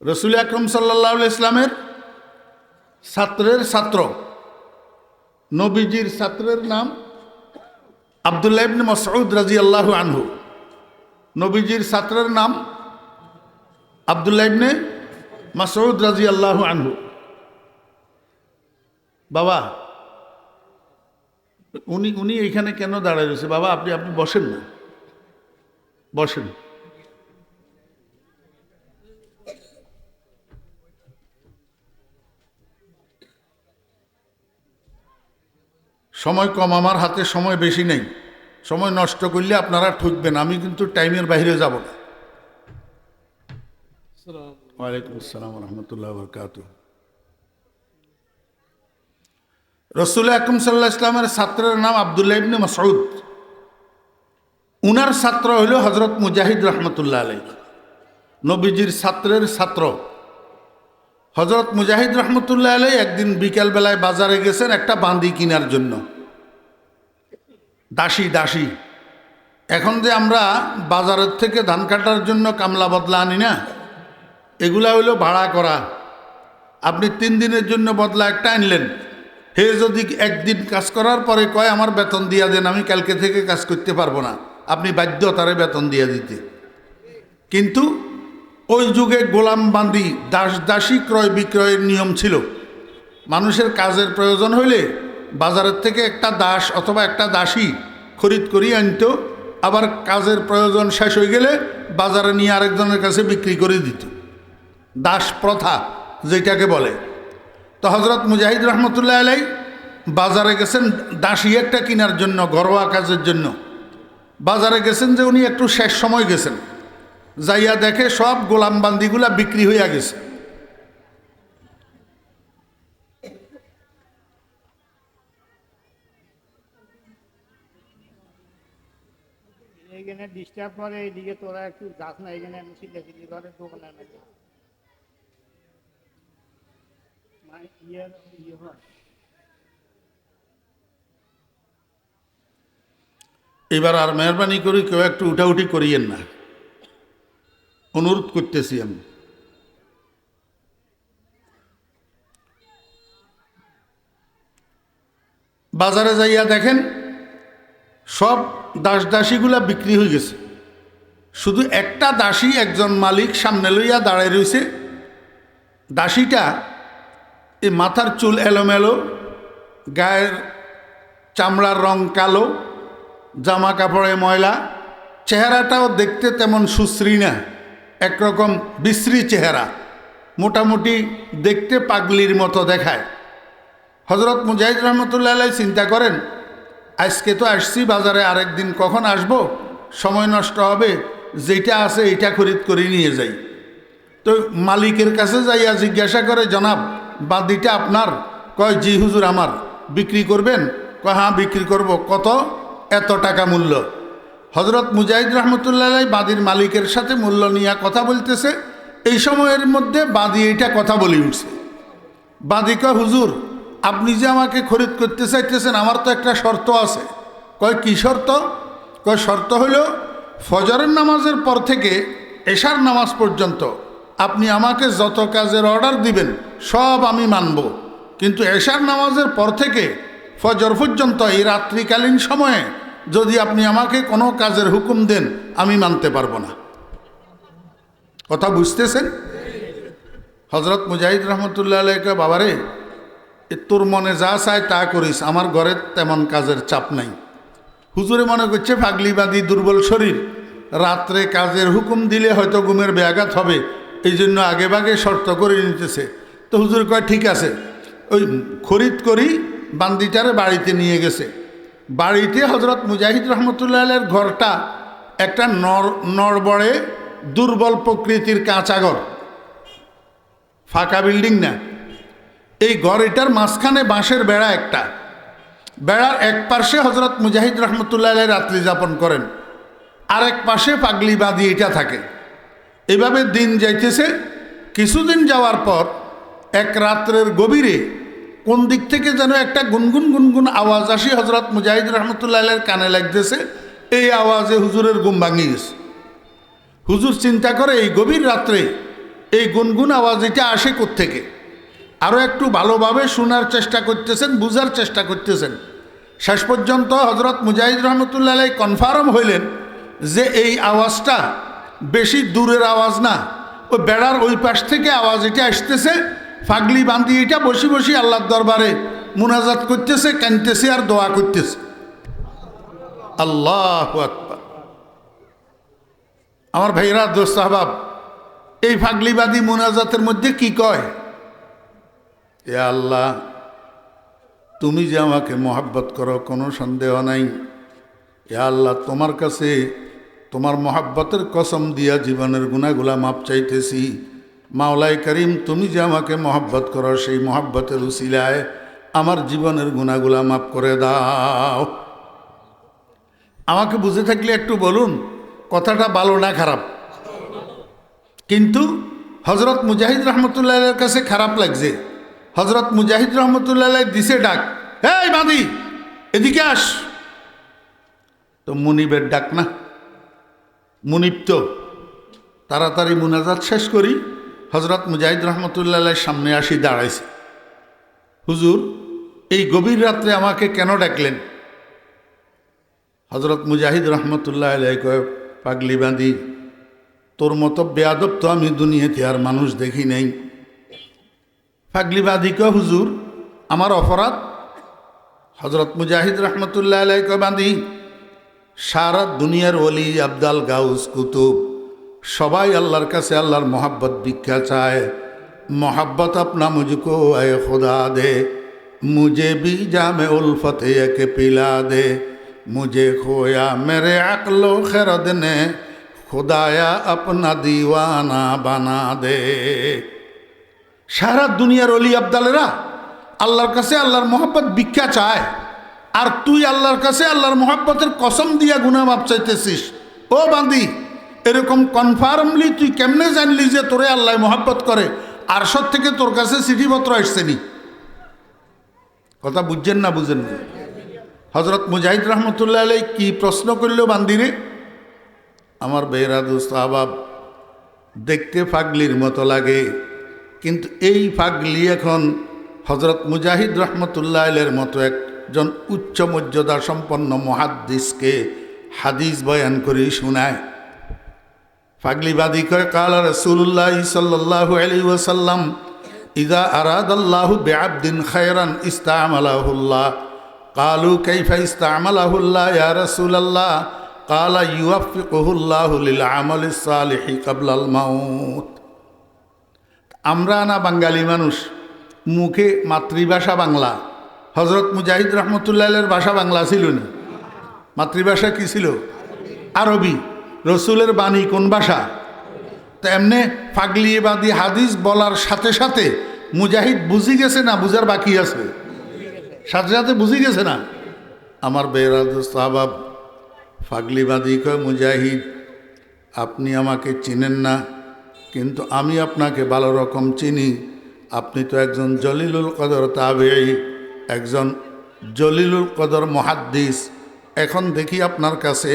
রাসূল আকরাম সাল্লাল্লাহু আলাইহি ইসলামের ছাত্রের ছাত্র, নবীজির ছাত্রের নাম আব্দুল্লাহ ইবনে মাসউদ রাদিয়াল্লাহু আনহু। নবীজির ছাত্রের নাম আব্দুল্লাহ ইবনে মাসউদ রাদিয়াল্লাহু আনহু। বাবা, উনি এইখানে কেন দাঁড়ায় রয়েছে? বাবা, আপনি বসেন না, বসেন। সময় কম, আমার হাতে সময় বেশি নেই, সময় নষ্ট করলে আপনারা ঠকবেন, আমি কিন্তু টাইমের বাইরে যাব না। ওয়ালাইকুম আসসালাম ওয়া রাহমাতুল্লাহি ওয়া বারাকাতুহু। রাসূল আকরাম সাল্লাল্লাহু আলাইহি ওয়াসাল্লামের ছাত্রের নাম আব্দুল্লাহ ইবনে মাসউদ। উনার ছাত্র হইল হযরত মুজাহিদ রাহমাতুল্লাহ আলাইহি, নবীজির ছাত্রের ছাত্র। হযরত মুজাহিদ রাহমাতুল্লাহ আলাইহি একদিন বিকেলবেলায় বাজারে গেছেন একটা বান্দি কেনার জন্য, দাসী। এখন যে আমরা বাজারের থেকে ধান কাটার জন্য কামলা বদলা আনি না, এগুলা হইল ভাড়া করা। আপনি 3 দিনের জন্য বদলা একটা আনলেন, হে যদি একদিন কাজ করার পরে কয় আমার বেতন দিয়া দেন, আমি কালকে থেকে কাজ করতে পারবো না, আপনি বাধ্য তারে বেতন দিয়া দিতে। কিন্তু ওই যুগে গোলাম বান্দি দাসী ক্রয় বিক্রয়ের নিয়ম ছিল। মানুষের কাজের প্রয়োজন হইলে বাজারের থেকে একটা দাস অথবা একটা দাসী খরিদ করিয়ে আনত, আবার কাজের প্রয়োজন শেষ হয়ে গেলে বাজারে নিয়ে আরেকজনের কাছে বিক্রি করে দিত, দাস প্রথা যেটাকে বলে। তো হযরত মুজাহিদ রহমতুল্লাহ আলাইহি বাজারে গেছেন দাসী একটা কেনার জন্য, ঘরোয়া কাজের জন্য। বাজারে গেছেন যে উনি একটু শেষ সময় গেছেন, যাইয়া দেখে সব গোলাম বান্দিগুলা বিক্রি হইয়া গেছে। এইখানে ডিস্টার্ব করে, এইদিকে তোরা একটু যাস না, এখানে সিদ্ধি করে দোকানের মধ্যে এবার আর মেহরবানি করি কেউ একটু উঠাউঠি করিয়েন না, অনুরোধ করতেছি আমি। বাজারে যাইয়া দেখেন সব দাসীগুলা বিক্রি হয়ে গেছে, শুধু একটা দাসী একজন মালিক সামনে লইয়া দাঁড়ায় রয়েছে। দাসীটা এই মাথার চুল এলোমেলো, গায়ের চামড়ার রং কালো, জামা কাপড়ে ময়লা, চেহারাটাও দেখতে তেমন সুশ্রী না, একরকম বিশ্রী চেহারা, মোটামুটি দেখতে পাগলির মতো দেখায়। হযরত মুজাহিদ রহমতুল্লাহ আলাইহি চিন্তা করেন, আজকে তো আসছি বাজারে, আরেকদিন কখন আসব, সময় নষ্ট হবে, যেটা আছে এইটা খরিদ করে নিয়ে যাই। তো মালিকের কাছে যাইয়া জিজ্ঞাসা করে, জনাব বান্দিটা আপনার? কয় জি হুজুর আমার। বিক্রি করবেন? কয় হ্যাঁ বিক্রি করব। কত? এত টাকা মূল্য। হজরত মুজাহিদ রহমতুল্লাহ আলাই বাদীর মালিকের সাথে মূল্য নিয়ে কথা বলতেছে। এই সময়ের মধ্যে বাদী এইটা কথা বলে উঠছে। বাদী কয়, হুজুর আপনি যে আমাকে খরিদ করতে চাইতেছেন, আমার তো একটা শর্ত আছে। কয়, কি শর্ত? কয়, শর্ত হলো ফজরের নামাজের পর থেকে এশার নামাজ পর্যন্ত আপনি আমাকে যত কাজের অর্ডার দিবেন সব আমি মানব, কিন্তু এশার নামাজের পর থেকে ফজর পর্যন্ত এই রাত্রিকালীন সময়ে যদি আপনি আমাকে কোনো কাজের হুকুম দেন আমি মানতে পারবো না। কথা বুঝতেছেন? হজরত মুজাহিদ রহমতুল্লাহ আলাইকে, বাবারে তোর মনে যা চায় তা করিস, আমার ঘরে তেমন কাজের চাপ নাই। হুজুরে মনে করছে পাগলিবাদী, দুর্বল শরীর, রাত্রে কাজের হুকুম দিলে হয়তো ঘুমের ব্যাঘাত হবে, এই জন্য আগে ভাগে শর্ত করে নিতেছে। তো হুজুর কয়, ঠিক আছে। ওই খরিদ করি বান্দিটারে বাড়িতে নিয়ে গেছে। বাড়িতে হজরত মুজাহিদ রহমতুল্লাহ আলাইয়ের ঘরটা একটা নড়বড়ে দুর্বল প্রকৃতির কাঁচা ঘর, ফাঁকা বিল্ডিং না। এই ঘর এটার মাঝখানে বাঁশের বেড়া একটা, বেড়ার এক পাশে হজরত মুজাহিদ রহমতুল্লাহ আলাই রাত্রি যাপন করেন, আর এক পাশে পাগলি বাঁধি এটা থাকে। এভাবে দিন যাইতেছে। কিছুদিন যাওয়ার পর এক রাত্রের গভীরে কোন দিক থেকে যেন একটা গুনগুন গুনগুন আওয়াজ আসি হজরত মুজাহিদ রহমতুল্লাহ আলাইয়ের কানে লাগতেছে। এই আওয়াজে হুজুরের ঘুম ভাঙিয়ে গেছে। হুজুর চিন্তা করে এই গভীর রাত্রে এই গুনগুন আওয়াজ এটা আসে কোত্থেকে। আরও একটু ভালোভাবে শোনার চেষ্টা করতেছেন, বুঝার চেষ্টা করতেছেন। শেষ পর্যন্ত হজরত মুজাহিদ রহমতুল্লাহ আলাই কনফার্ম হইলেন যে এই আওয়াজটা বেশি দূরের আওয়াজ না, ওই বেড়ার ওই পাশ থেকে আওয়াজ এটা আসতেছে। ফাগলি বান্ধি এটা বসে বসে আল্লাহর দরবারে মুনাজাত করতেছে, কাঁদতেছে আর দোয়া করতেছে। আল্লাহু আকবার। আমার ভাইরা, দোস্ত আহবাব, এই ফাগলিবাদী মুনাজাতের মধ্যে কি কয়? এ আল্লাহ, তুমি যে আমাকে মহাব্বত করো কোনো সন্দেহ নাই। এ আল্লাহ, তোমার কাছে তোমার মহাব্বতের কসম দিয়া জীবনের গুনাহগুলা মাপ চাইতেছি। মাওলাই করিম, তুমি যে আমাকে মহাব্বত করো সেই মহাব্বতের উসিলায় আমার জীবনের গুনাহগুলা মাপ করে দাও। আমাকে বুঝে থাকলে একটু বলুন, কথাটা ভালো না খারাপ? কিন্তু হজরত মুজাহিদ রহমতুল্লাহ আলাইয়ের কাছে খারাপ লাগছে। হজরত মুজাহিদ রহমতুল্লাহ আলাই দিছে ডাক, এই বাঁধি এদিকে আস। তো মুনিবের ডাক না, মুনিব তো তাড়াতাড়ি মুনাজাত শেষ করি হজরত মুজাহিদ রহমতুল্লাহ আলাইয়ের সামনে আসি দাঁড়াইছে। হুজুর, এই গভীর রাত্রে আমাকে কেন ডাকলেন? হজরত মুজাহিদ রহমতুল্লাহ আলাই কয়, পাগলি বাঁধি, তোর মতো বেয়াদব তো আমি দুনিয়াতে আর মানুষ দেখি নাই। পাগলিবাদী কয়, হুজুর আমার অপরাধ? হজরত মুজাহিদ রহমতুল্লাহ আলাই কয়, বাঁধি, সারা দুনিয়ার ওলি, আবদাল, গাউস, কুতুব সবাই আল্লাহর কাছে আল্লাহর মোহাব্বত ভিক্ষা চায়। मोहब्बत अपना मुझको ऐ खुदा दे, मुझे भी जामे उल्फत एक पिला दे, मुझे खोया मेरे अक्लो खरद ने, खुदाया अपना दीवाना बना दे। সারা দুনিয়ার অলি আবদালেরা আল্লাহর কাছে আল্লাহর মোহাব্বত ভিক্ষা চায়, আর তুই আল্লাহর কাছে আল্লাহর মোহাব্বতের কসম দিয়া গুনাহ মাপ চাইতেছিস। ও বান্দি, এরকম কনফার্মলি তুই কেমনে জানলি যে তোরে আল্লাহ মোহাব্বত করে? আরশদ থেকে তোর কাছে চিঠিপত্র আসছে নি? কথা বুঝছেন না? বুঝেন না? হজরত মুজাহিদ রহমতুল্লাহ আলাই কি প্রশ্ন করল বান্দিরে? আমার বেহরা দোস্ত আহবাব, দেখতে পাগলির মতো লাগে, কিন্তু এই পাগলি এখন হজরত মুজাহিদ রহমতুল্লাহ আলাইয়ের মতো একজন উচ্চ মর্যাদা সম্পন্ন মুহাদ্দিসকে হাদিস বয়ান করে শোনায়। পাগলিবাদী কয়, কালা রাসূলুল্লাহ সাল্লাল্লাহু আলাইহি ওয়াসাল্লাম, ইযা আরাদাল্লাহু বিআবদিন খায়রান ইস্তা'মালাহুল্লাহ। ক্বালু কাইফা ইস্তা'মালাহুল্লাহ ইয়া রাসূলাল্লাহ? ক্বালা ইউওয়াফিকুহুল্লাহু লিল আমালিস সালিহি ক্বাবলাল মাউত। আমরা না বাঙালি মানুষ, মুখে মাতৃভাষা বাংলা। হজরত মুজাহিদ রহমতুল্লাহ আলাইয়ের ভাষা বাংলা ছিল না, মাতৃভাষা কি ছিল? আরবি। রসুলের বাণী কোন ভাষা? তো এমনি পাগলিবাদী হাদিস বলার সাথে সাথে মুজাহিদ বুঝি গেছে না বুঝার বাকি আছে? সাথে সাথে বুঝি গেছে না? আমার বেহরা দোস্ত আহবাব, ফাগলিবাদী কয় মুজাহিদ, আপনি আমাকে চিনেন না, কিন্তু আমি আপনাকে ভালো রকম চিনি। আপনি তো একজন জলিলুল কদর তাবেঈ, একজন জলিলুল কদর মুহাদ্দিস। এখন দেখি আপনার কাছে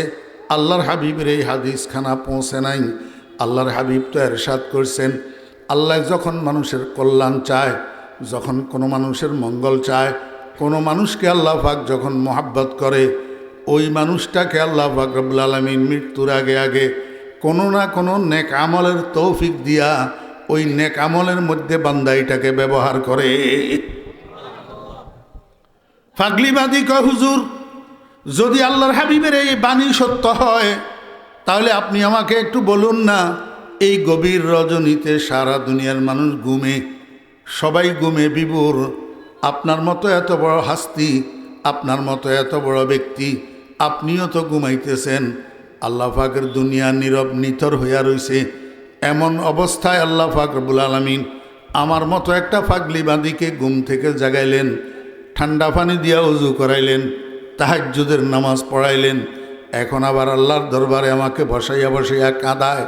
আল্লাহর হাবিবের এই হাদিসখানা পৌঁছে নাই। আল্লাহর হাবিব তো এরশাদ করছেন, আল্লাহ যখন মানুষের কল্যাণ চায়, যখন কোনো মানুষের মঙ্গল চায়, কোনো মানুষকে আল্লাহ পাক যখন মোহাব্বত করে, ওই মানুষটাকে আল্লাহ পাক রব্বুল আলামিন মৃত্যুর আগে আগে কোনো না কোনো নেক আমলের তৌফিক দিয়া ওই নেক আমলের মধ্যে বান্দাইটাকে ব্যবহার করে। ফাগলিবাদী কয়, হুজুর, যদি আল্লাহর হাবিবের এই বাণী সত্য হয়, তাহলে আপনি আমাকে একটু বলুন না, এই গভীর রজনীতে সারা দুনিয়ার মানুষ ঘুমে, সবাই ঘুমে বিভোর, আপনার মতো এত বড় হাস্তি, আপনার মতো এত বড় ব্যক্তি, আপনিও তো ঘুমাইতেছেন। আল্লাহ পাকের দুনিয়া নীরব নিথর হইয়া রইছে। এমন অবস্থায় আল্লাহ পাক রব্বুল আলামিন আমার মতো একটা ফাগলিবাদীকে ঘুম থেকে জাগাইলেন, ঠান্ডা পানি দিয়া উজু করাইলেন, তাহাজ্জুদের নামাজ পড়াইলেন। এখন আবার আল্লাহর দরবারে আমাকে বসাইয়া বসাইয়া কাঁদায়।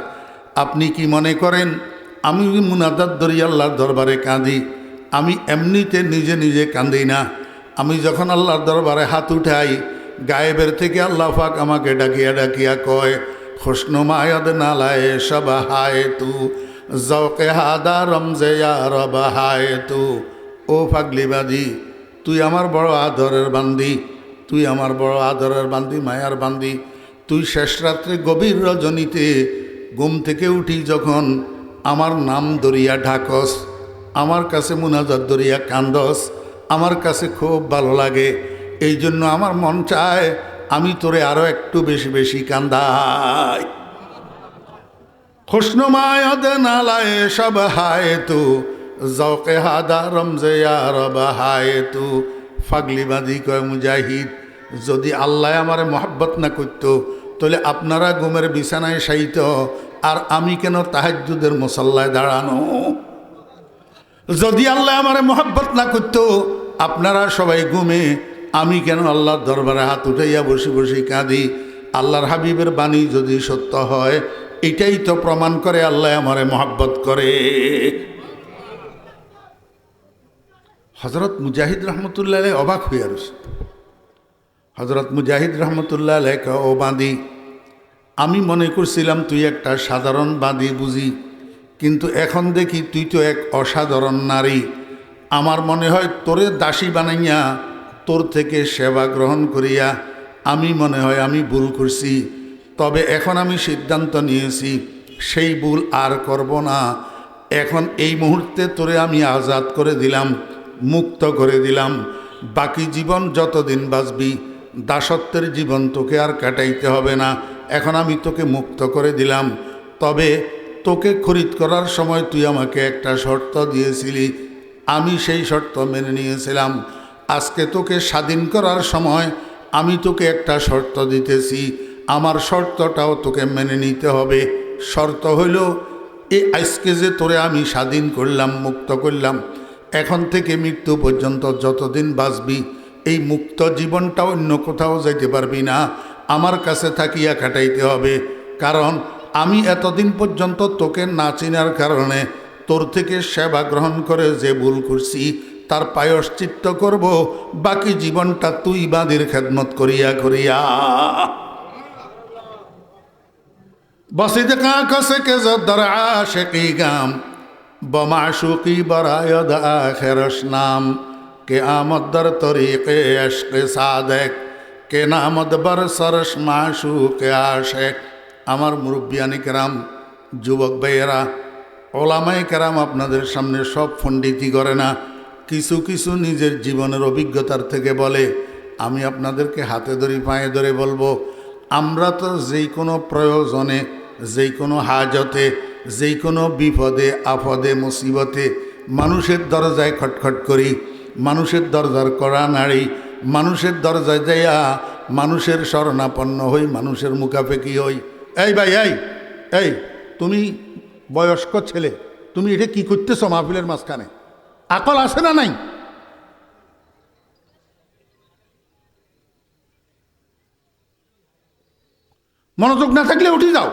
আপনি কি মনে করেন আমি মুনাজাত ধরি আল্লাহর দরবারে কাঁদি? আমি এমনিতে নিজে নিজে কাঁদি না। আমি যখন আল্লাহর দরবারে হাত উঠাই, গায়েবের থেকে আল্লাহ পাক আমাকে ডাকিয়া ডাকিয়া কয়, খুশনুমায়দ নালায় সবাহায় তু জৌকে হাদা রমজে রবাহায় তু। ও ফাগলিবাদী, তুই আমার বড় আদরের বান্দি, তুই আমার বড় আদরের বান্দি, মায়ার বান্দি। তুই শেষ রাত্রে গভীর রজনীতে ঘুম থেকে উঠি যখন আমার নাম দরিয়া ঢাকস, আমার কাছে মুনাজাত দরিয়া কান্দস, আমার কাছে খুব ভালো লাগে। এই জন্য আমার মন চায় আমি তোরে আরো একটু বেশি বেশি কান্দাই। খুশনুমায়দ নালায় সব হায় তু জৌকে হাদা রমজে রবাহায় তু। ফাগলিবাদী কয়, মুজাহিদ, যদি আল্লাহ আমারে মহব্বত না করতো, তাহলে আপনারা ঘুমের বিছানায় শায়িত, আর আমি কেন তাহাজ্জুদের মুসাল্লায় দাঁড়ানো? যদি আল্লাহ আমারে মহব্বত না করতো, আপনারা সবাই ঘুমে, আমি কেন আল্লাহর দরবারে হাত উঠাইয়া বসে বসে কাঁদি? আল্লাহর হাবিবের বাণী যদি সত্য হয়, এটাই তো প্রমাণ করে আল্লাহ আমারে মহব্বত করে। হজরত মুজাহিদ রহমতুল্লাহ আলাইহি অবাক হইয়া রয়েছে। হজরত মুজাহিদ রহমতুল্লাহ আলাইহি কয়, ও বাঁধি, আমি মনে করছিলাম তুই একটা সাধারণ বাঁধি বুঝি, কিন্তু এখন দেখি তুই তো এক অসাধারণ নারী। আমার মনে হয় তোরে দাসী বানাইয়া তোর থেকে সেবা গ্রহণ করিয়া আমি মনে হয় আমি ভুল করছি। তবে এখন আমি সিদ্ধান্ত নিয়েছি সেই ভুল আর করব না। এখন এই মুহূর্তে তোরে আমি আজাদ করে দিলাম, মুক্ত করে দিলাম। বাকি জীবন যতদিন বাঁচবি দাসত্বের জীবন তোকে আর কাটাইতে হবে না। এখন আমি তোকে মুক্ত করে দিলাম। তবে তোকে খরিদ করার সময় তুই আমাকে একটা শর্ত দিয়েছিলি, আমি সেই শর্ত মেনে নিয়েছিলাম। আজকে তোকে স্বাধীন করার সময় আমি তোকে একটা শর্ত দিতেছি, আমার শর্তটাও তোকে মেনে নিতে হবে। শর্ত হইল, এই আজকে যে তোরে আমি স্বাধীন করলাম, মুক্ত করলাম, এখন থেকে মৃত্যু পর্যন্ত যতদিন বাঁচবি এই মুক্ত জীবনটা অন্য কোথাও যাইতে পারবি না, আমার কাছে থাকিয়া কাটাইতে হবে। কারণ আমি এতদিন পর্যন্ত তোকে না চিনার কারণে তোর থেকে সেবা গ্রহণ করে যে ভুল করছি তার প্রায়শ্চিত্ত করব বাকি জীবনটা তুই বাঁধির খেদমত করিয়া করিয়া। বসিদ কা কসে কে জদর আশিকি গাম বমাশুকি বরায়দ আখিরশ নাম কে আমদ দর তরিকে ইশক সাদেক কে নামদ বর সরস মাশুকে আশেক। আমার মুরব্বিয়ানি কেরাম, যুবক ভাইয়েরা, ওলামায়ে কেরাম আপনাদের সামনে সব পণ্ডিতি করে না, কিছু কিছু নিজের জীবনের অভিজ্ঞতার থেকে বলে। আমি আপনাদেরকে হাতে ধরে পায়ে ধরে বলবো, আমরা তো যেই কোনো প্রয়োজনে, যেই কোনো হাজতে, যেই কোনো বিপদে আপদে মুসিবতে মানুষের দরজায় খটখট করি, মানুষের দরজার কড়া নাড়ি, মানুষের দরজায় যাইয়া মানুষের শরণাপন্ন হই, মানুষের মুখাপেকি হই। এই ভাই, এই তুমি বয়স্ক ছেলে, তুমি এটা কি করতেছো মাহফিলের মাঝখানে? আকল আছে না নাই? মনোযোগ না থাকলে উঠে যাও।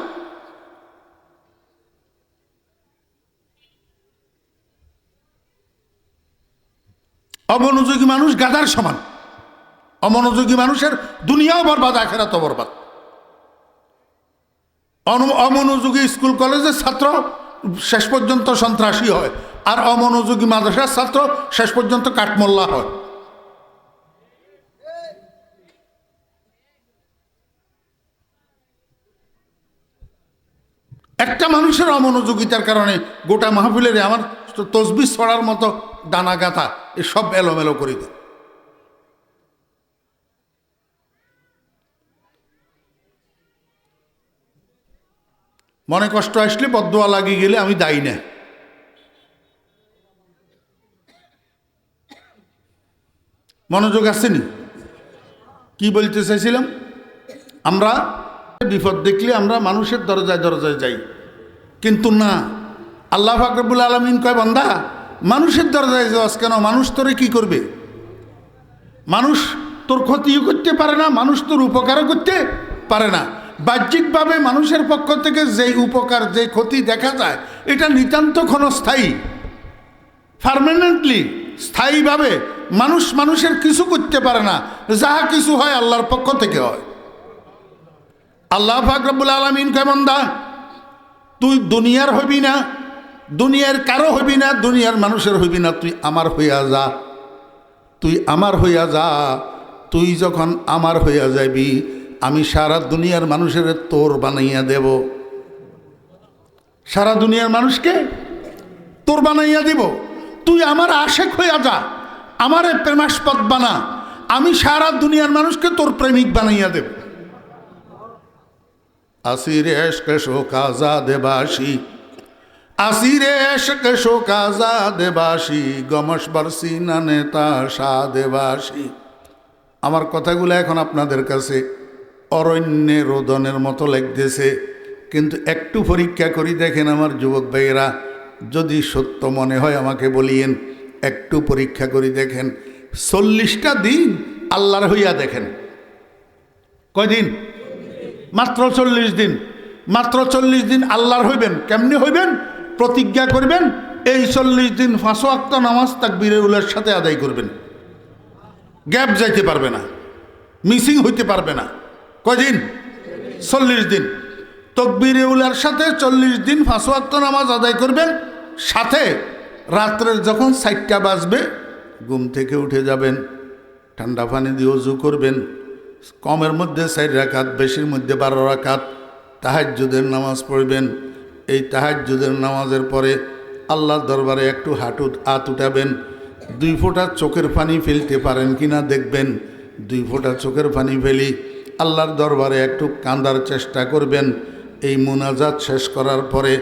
অমনোযোগী মানুষ গাধার সমান। অমনোযোগী মানুষের দুনিয়াও বরবাদ, আখেরাতও বরবাদ। অমনোযোগী স্কুল কলেজের ছাত্র শেষ পর্যন্ত সন্ত্রাসী হয়, আর অমনোযোগী মাদ্রাসার ছাত্র শেষ পর্যন্ত কাঠমোল্লা হয়। একটা মানুষের অমনোযোগিতার কারণে গোটা মাহফিলের আমার তসবিহ ছড়ার মতো ডানা গাঁথা এসব এলোমেলো করে দেয়। মনে কষ্ট আসলে বদদোয়া লাগিয়ে গেলে আমি দায়ী না। মনোযোগ আসেনি? কি বলতে চাইছিলাম? আমরা বিপদ দেখলে আমরা মানুষের দরজায় দরজায় যাই, কিন্তু না, আল্লাহ পাক রব্বুল আলামিন কয়, বান্দা মানুষের দরজায় যাওয়াস কেন? মানুষ তোরে কি করবে? মানুষ তোর ক্ষতিও করতে পারে না, মানুষ তোর উপকারও করতে পারে না। বাহ্যিকভাবে মানুষের পক্ষ থেকে যেই উপকার যে ক্ষতি দেখা যায় এটা নিতান্ত ক্ষণস্থায়ী। পার্মানেন্টলি স্থায়ীভাবে মানুষ মানুষের কিছু করতে পারে না, যাহা কিছু হয় আল্লাহর পক্ষ থেকে হয়। আল্লাহ পাক রব্বুল আলামিন কয়, বান্দা তুই দুনিয়ার হবি না, দুনিয়ার কারো হবি না, দুনিয়ার মানুষের হবি না, তুই আমার হইয়া যা। তুই আমার হইয়া যা। তুই যখন আমার হইয়া যাবি, আমি সারা দুনিয়ার মানুষের তোর বানাইয়া দেব। সারা দুনিয়ার মানুষকে তোর বানাইয়া দিব। তুই আমার আশেক হইয়া যা, আমারে প্রেমাস্পদ বানা, আমি সারা দুনিয়ার মানুষকে তোর প্রেমিক বানাইয়া দেব। আসিরে এশকে শোক আজাদে বাসি, আসিরে এশকে শোক আজাদে বাসি, গমস বরসি না নেতা সাদে বাসি। আমার কথাগুলো এখন আপনাদের কাছে অরণ্যে রোদনের মতো লাগতেছে, কিন্তু একটু পরীক্ষা করি দেখেন আমার যুবক ভাইয়েরা, যদি সত্য মনে হয় আমাকে বলিয়েন। একটু পরীক্ষা করি দেখেন, 40টা দিন আল্লাহর হইয়া দেখেন। কয়দিন? মাত্র 40 দিন। মাত্র 40 দিন আল্লাহর হইবেন। কেমনি হইবেন? প্রতিজ্ঞা করবেন এই 40 দিন 5 ওয়াক্ত নামাজ তাকবীরে উলার সাথে আদায় করবেন। গ্যাপ যাইতে পারবে না, মিসিং হইতে পারবে না। কয়দিন? 40 দিন। তাকবীরে উলার সাথে 40 দিন 5 ওয়াক্ত নামাজ আদায় করবেন। সাথে রাত্রের যখন 4টা বাজবে ঘুম থেকে উঠে যাবেন, ঠান্ডা পানি দিয়ে ওযু করবেন, কমের মধ্যে 4 রাকাত, বেশির মধ্যে 12 রাকাত তাহাজ্জুদের নামাজ পড়বেন। এই তাহাজ্জুদের নামাজের পরে আল্লাহর দরবারে একটু হাত উঠাবেন। 2 ফোঁটা চোখের পানি ফেলতে পারেন কিনা দেখবেন। 2 ফোঁটা চোখের পানি ফেলি আল্লাহর দরবারে একটু কাঁদার চেষ্টা করবেন। এই মুনাজাত শেষ করার পরে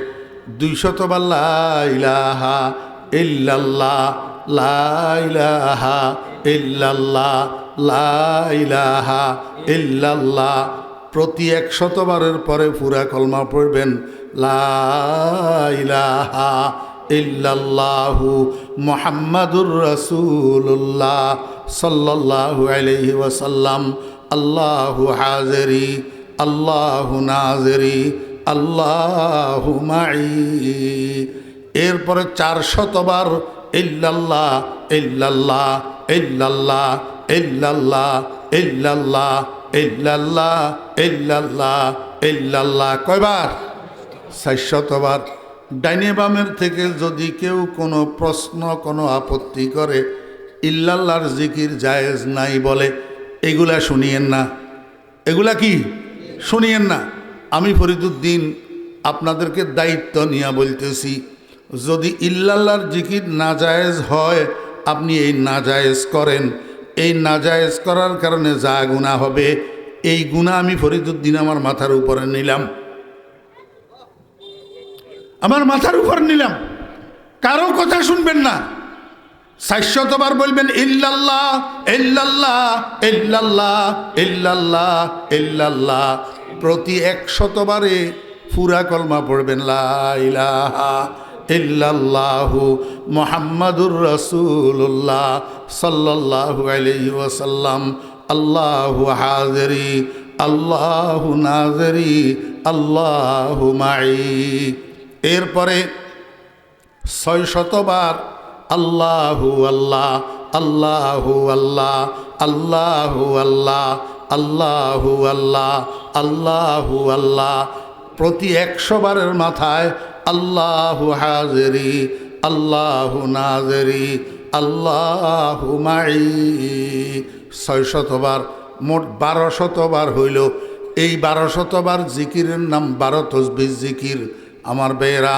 200 বার লা ইলাহা ইল্লাল্লাহ, লা ইলাহা ইল্লাল্লাহ, লা ইলাহা ইল্লাল্লাহ। প্রতি 100 বারের পরে পুরা কলমা পড়বেন, লা ইলাহা ইল্লাল্লাহু মুহাম্মাদুর রাসূলুল্লাহ সাল্লাল্লাহু আলাইহি ওয়াসাল্লাম। আল্লাহু হাজিরি, আল্লাহু নাজিরি, আল্লাহু মাই। এরপরে 400 বার ইল্লাল্লাহ ইল্লাল্লাহ ইল্লাল্লাহ ইল্লাল্লাহ ইল্লাল্লাহ ইল্লাল্লাহ ইল্লাল্লাহ ইল্লাল্লাহ। কয়বার? 400 বার। ডাইনে বামের থেকে যদি কেউ কোনো প্রশ্ন, কোনো আপত্তি করে, ইল্লাল্লাহর জিকির জায়েজ নাই বলে, এগুলা শুনিয়েন না। এগুলা কি শুনিয়েন না। আমি ফরিদুদ্দিন আপনাদেরকে দায়িত্ব নিয়ে বলতেছি, যদি ইল্লাল্লাহর জিকির নাজায়েজ হয়, আপনি এই নাজায়েজ করেন। এই নাজায়েজ করার কারণে যা গুনাহ হবে, এই গুনাহ আমি ফরিদুদ্দিন আমার মাথার উপরে নিলাম। আমার মাথার উপর নিলাম। কারো কথা শুনবেন না। 400 বার বলবেন ইল্লাল্লাহ ইল্লাল্লাহ ইল্লাল্লাহ ইল্লাল্লাহ ইল্লাল্লাহ। প্রতি 100 বারে পুরা কলমা পড়বেন, লা ইলাহা ইল্লাল্লাহু মুহাম্মাদুর রাসূলুল্লাহ সাল্লাল্লাহু আলাইহি ওয়াসাল্লাম। আল্লাহু হাজিরি, আল্লাহু নাজরি আল্লাহু মাই। এরপরে 600 বার আল্লাহু আল্লাহ আল্লাহু আল্লাহ আল্লাহু আল্লাহ আল্লাহু আল্লাহ আল্লাহু আল্লাহ। প্রতি 100 বারের মাথায় আল্লাহু হাজিরি আল্লাহু নাজরি আল্লাহু মাই। 600 বার, মোট 1200 বার হইল। এই 1200 বার জিকিরের নাম 12 তসবিহ জিকির। আমার বেয়েরা,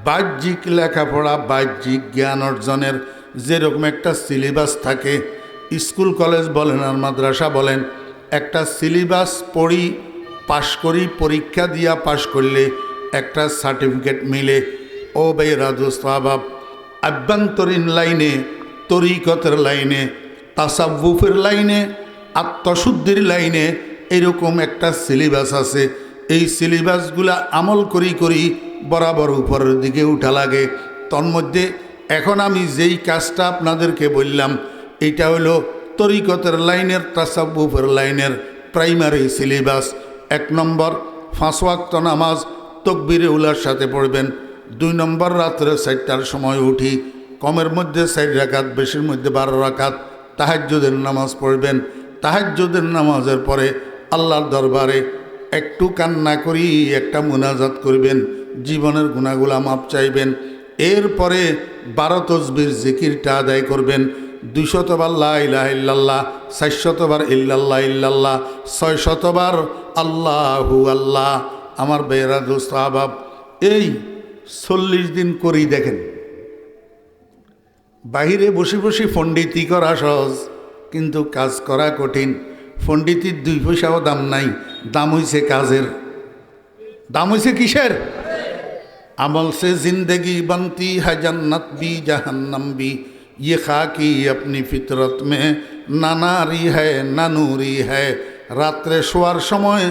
বাহ্যিক লেখাপড়া, বাহ্যিক জ্ঞান অর্জনের যেরকম একটা সিলেবাস থাকে, স্কুল কলেজ বলেন আর মাদ্রাসা বলেন, একটা সিলেবাস পড়ি, পাশ করি, পরীক্ষা দিয়া পাশ করলে একটা সার্টিফিকেট মিলে। ও বেয়েরা দোস্ত আহবাব, আভ্যন্তরীণ লাইনে, তরিকতের লাইনে, তাসাউফের লাইনে, আত্মশুদ্ধির লাইনে এরকম একটা সিলেবাস আছে। এই সিলেবাসগুলা আমল করি করি বরাবর উপরের দিকে উঠা লাগে। তন্মধ্যে এখন আমি যেই কাজটা আপনাদেরকে বললাম, এটা হলো তরিকতের লাইনের, তাসাউফের লাইনের প্রাইমারি সিলেবাস। 1 নম্বর 5 ওয়াক্ত নামাজ তকবীরে উলার সাথে পড়বেন। 2 নম্বর রাত্রে 4টার সময় উঠি, কমের মধ্যে 4 রাকাত, বেশির মধ্যে 12 রাকাত তাহাজ্জুদের নামাজ পড়বেন। তাহাজ্জুদের নামাজের পরে আল্লাহর দরবারে একটু কান্না করি একটা মুনাজাত করবেন, জীবনের গুনাহগুলা মাপ চাইবেন। এরপরে 12 তসবির জিকিরটা আদায় করবেন। 200 বার লা ইলাহা ইল্লাল্লাহ, 400 বার ইল্লাল্লাহ ইল্লাল্লাহ, 600 বার আল্লাহু আল্লাহ। আমার বেয়েরা দোস্ত আহবাব, এই 40 দিন করেই দেখেন। বাহিরে বসে বসে পণ্ডিতি করা সহজ, কিন্তু কাজ করা কঠিন। পণ্ডিতির 2 পয়সাও দাম নাই, দাম হইছে কাজের। দাম হইছে কিসের? আমল সে জিন্দগি বনতি है जन्नत भी जहन्नम भी, ये खाकी अपनी फितरत में ना नारी है ना नूरी है। রাত্রে শোয়ার সময়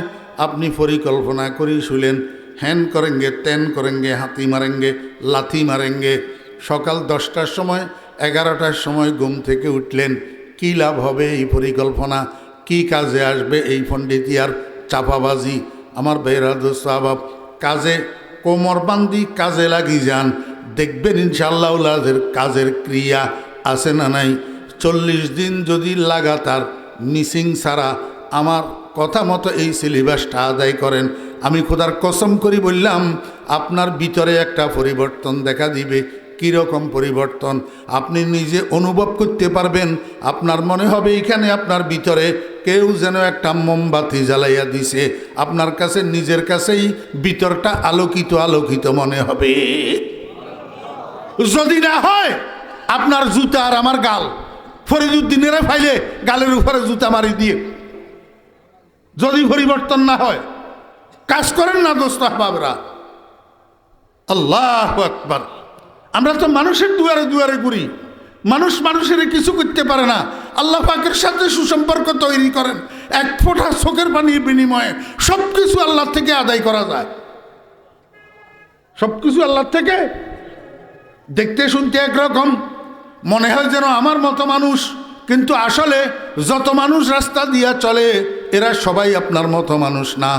আপনি পরিকল্পনা করি শুলেন, হ্যান করেঙ্গে, ত্যান করেঙ্গে, হাতি মারেঙ্গে, লাথি মারেঙ্গে। সকাল 10টার সময়, 11টার সময় ঘুম থেকে উঠলেন, কী লাভ হবে এই পরিকল্পনা? কি কাজে আসবে এই পণ্ডিতি আর চাপাবাজি? আমার বেহরা দোস্ত আহবাব, কাজে কোমরবান্দি, কাজে লাগি যান, দেখবেন ইনশাআল্লাহ ওলাদের কাজের ক্রিয়া আছে না নাই। 40 দিন যদি লাগাতার মিসিং ছাড়া আমার কথা মতো এই সিলেবাসটা আদায় করেন, আমি খোদার কসম করি বললাম, আপনার ভিতরে একটা পরিবর্তন দেখা দিবে। কীরকম পরিবর্তন আপনি নিজে অনুভব করতে পারবেন। আপনার মনে হবে এখানে আপনার ভিতরে কেউ যেন একটা মোমবাতি জ্বালাইয়া দিছে। আপনার কাছে নিজের কাছেই ভিতরটা আলোকিত আলোকিত মনে হবে। যদি না হয় আপনার জুতা আর আমার গাল, ফরিদুদ্দিনেরা ফাইলে গালের উপরে জুতা মারি দিয়ে, যদি পরিবর্তন না হয়, কাজ করেন না দোস্ত আহবাবরা। আল্লাহু আকবার। আমরা তো মানুষের দুয়ারে দুয়ারে ঘুরি, মানুষ মানুষের কিছু করতে পারে না। আল্লাহ পাকের সাথে সুসম্পর্ক তৈরি করেন, 1 ফোঁটা চোখের পানির বিনিময়ে সব কিছু আল্লাহ থেকে আদায় করা যায়। সব কিছু আল্লাহ থেকে। দেখতে শুনতে একরকম, মনে হয় যেন আমার মতো মানুষ, কিন্তু আসলে যত মানুষ রাস্তা দিয়া চলে এরা সবাই আপনার মতো মানুষ না।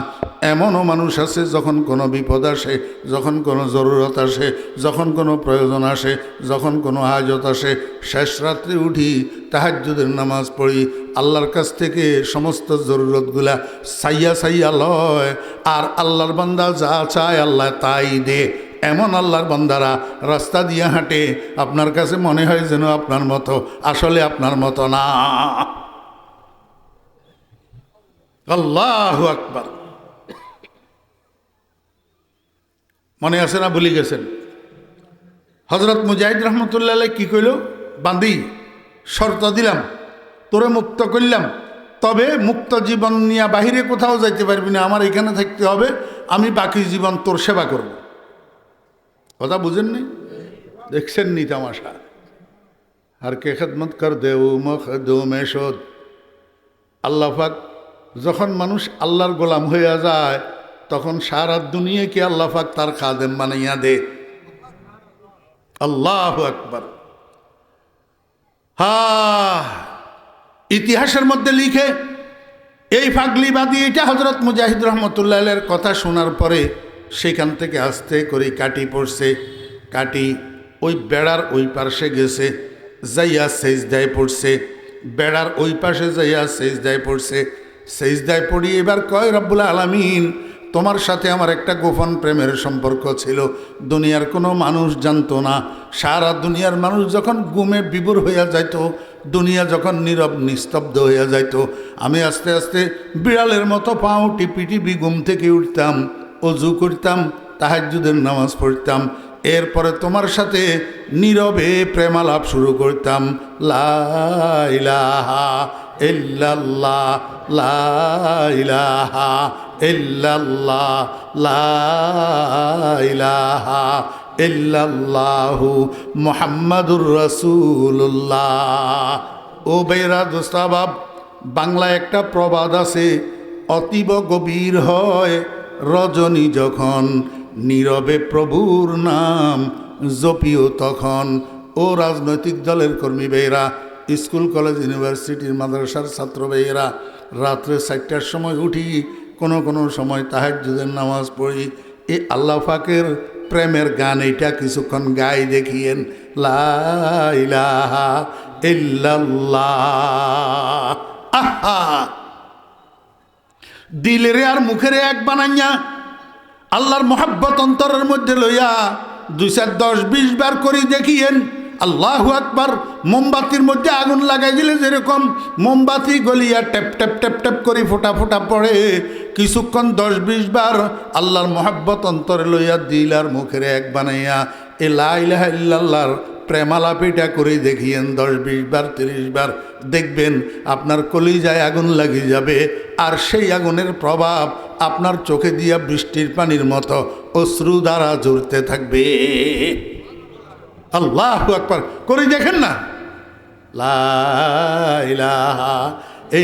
এমনও মানুষ আছে যখন কোনো বিপদ আসে, যখন কোনো জরুরত আসে, যখন কোনো প্রয়োজন আসে, যখন কোনো হাজত আসে, শেষ রাত্রে উঠি, তাহাজ্জুদের নামাজ পড়ি, আল্লাহর কাছ থেকে সমস্ত জরুরতগুলা সাইয়া সাইয়া লয়, আর আল্লাহর বান্দা যা চায় আল্লাহ তাই দে। এমন আল্লাহর বান্দারা রাস্তা দিয়ে হাঁটে, আপনার কাছে মনে হয় যেন আপনার মতো, আসলে আপনার মতো না। আল্লাহু আকবার। মনে আছে না ভুলে গেছেন? হযরত মুজাহিদ রহমতুল্লাহ আলাইহি কি কইল? বান্দি, শর্ত দিলাম, তোরে মুক্ত করলাম, তবে মুক্ত জীবন নিয়ে বাহিরে কোথাও যাইতে পারবি না, আমার এখানে থাকতে হবে, আমি বাকি জীবন তোর সেবা করব। কথা বুঝেননি? দেখছেন নি তামাশা? আর কে খেদমত কর দেও মখদুমে শোধ। আল্লাহ পাক যখন মানুষ আল্লাহর গোলাম হইয়া যায়, তখন সারা দুনিয়াকে আল্লাহ পাক তার খাদেম বানাইয়া দে। আল্লাহু আকবার। ইতিহাসের মধ্যে লিখে এই ফাগলিবাদী এটা হজরত মুজাহিদ রহমতুল্লাহের কথা শোনার পরে সেখান থেকে আস্তে করে কাটি পড়ছে। কাটি ওই বেড়ার ওই পাশে গেছে, যাইয়া সেজদায় পড়ছে। বেড়ার ওই পাশে যাইয়া সেজদায় পড়ছে। সেজদায় পড়ি এবার কয়, রব্বুল আলামিন, তোমার সাথে আমার একটা গোপন প্রেমের সম্পর্ক ছিল, দুনিয়ার কোনো মানুষ জানতো না। সারা দুনিয়ার মানুষ যখন গুমে বিভোর হইয়া যাইত, দুনিয়া যখন নীরব নিস্তব্ধ হইয়া যাইত, আমি আস্তে আস্তে বিড়ালের মতো পাও টিপি টিপি ঘুম থেকে উঠতাম, অজু করতাম, তাহাজ্জুদের নামাজ পড়তাম, এরপরে তোমার সাথে নীরবে প্রেমালাপ শুরু করতাম। লা ইলাহা ইল্লাল্লাহ, লা ইলাহা ইল্লাল্লাহ, লা ইলাহা ইল্লাল্লাহু মুহাম্মাদুর রাসূলুল্লাহ। ও বেরা দোস্তাবাব, বাংলায় একটা প্রবাদ আছে, অতীব গভীর হয় রজনী যখন, নীরবে প্রভুর নাম জপিও তখন। ও রাজনৈতিক দলের কর্মী ভাইয়েরা, স্কুল কলেজ ইউনিভার্সিটির মাদ্রাসার ছাত্র ভাইয়েরা, রাত্রে 4টার সময় উঠি, কোনো সময় তাহাজ্জুদের নামাজ পড়ি। এই আল্লাহ পাকের প্রেমের গান এইটা কিছুক্ষণ গাই দেখিয়েন। লা ইলাহা ইল্লাল্লাহ। আহা, দিলেরে আর মুখেরে এক বানাইয়া আল্লাহর মোহাব্বত অন্তরের মধ্যে লইয়া 2-10-20 বার করে দেখিয়েন। আল্লাহু আকবার। মোমবাতির মধ্যে আগুন লাগাই দিলে যেরকম মোমবাতি গলিয়া ট্যাপ ট্যাপ ট্যাপ ট্যাপ করে ফোটা ফোটা পড়ে, কিছুক্ষণ 10-20 বার আল্লাহর মোহাব্বত অন্তরে লইয়া দিল আর মুখের এক বানাইয়া এ লা ইলাহা ইল্লাল্লাহর প্রেমালাপিটা করে দেখিয়েন 10-20 বার 30 বার, দেখবেন আপনার কলিজায় আগুন লাগিয়ে যাবে। আর সেই আগুনের প্রভাব আপনার চোখে দিয়া বৃষ্টির পানির মতো অশ্রু দ্বারা ঝরতে থাকবে। আল্লাহু আকবার করে দেখেন না। লা ইলাহা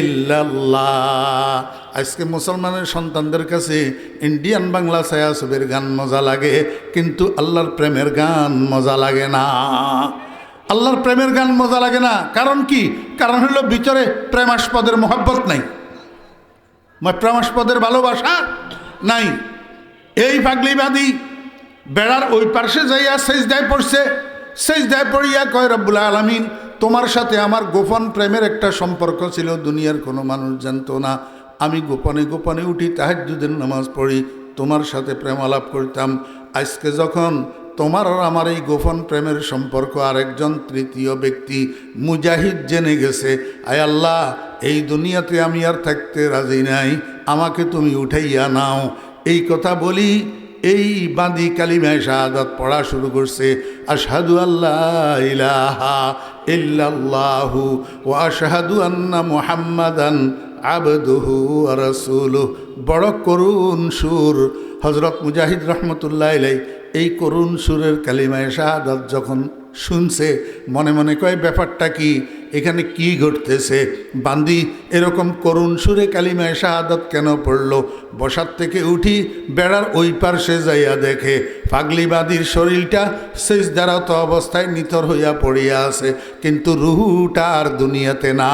ইল্লাল্লাহ। আজকে মুসলমানের সন্তানদের কাছে ইন্ডিয়ান বাংলা ছায়াছবির গান মজা লাগে, কিন্তু আল্লাহর প্রেমের গান মজা লাগে না। আল্লাহর প্রেমের গান মজা লাগে না। কারণ কি? কারণ হলো ভিতরে প্রেমাস্পদের মোহাব্বত নাই, প্রেমাস্পদের ভালোবাসা নাই। এই পাগলিবাদী বেড়ার ওই পাশে যাইয়া সেজদায় পড়ছে। সেজদায় পড়িয়া কয়, রব্বুল আলামিন, তোমার সাথে আমার গোপন প্রেমের একটা সম্পর্ক ছিল, দুনিয়ার কোনো মানুষ জানতো না। আমি গোপনে গোপনে উঠি, তাহাজ্জুদের নামাজ পড়ি, তোমার সাথে প্রেম আলাপ করতাম। আজকে যখন তোমার আর আমার এই গোপন প্রেমের সম্পর্ক আরেকজন তৃতীয় ব্যক্তি মুজাহিদ জেনে গেছে, আয় আল্লাহ, এই দুনিয়াতে আমি আর থাকতে রাজি নাই, আমাকে তুমি উঠাইয়া নাও। এই কথা বলি এই বাঁধি কালিমায়ে শাহাদাত পড়া শুরু করছে। আশহাদু আল্লাহ ইলাহা ইল্লাল্লাহু ওয়া আশহাদু আন্না মুহাম্মাদান আবদুহু ওয়া রাসূলুহু। বড় করুণ সুর। হযরত মুজাহিদ রহমতুল্লাহ আলাইহি এই করুণ সুরের কালিমায়ে শাহাদাত যখন শুনছে, মনে মনে কয়, ব্যাপারটা কি, এখানে কি ঘটতেছে? বান্দি এরকম করুণ সুরে কালিমায়ে শাহাদাত কেন পড়ল? বসার থেকে উঠি বেড়ার ওই পার্শ্বে যাইয়া দেখে পাগলিবাদীর শরীরটা সিজদারত অবস্থায় নিথর হইয়া পড়িয়া আছে, কিন্তু রুহুটা আর দুনিয়াতে না।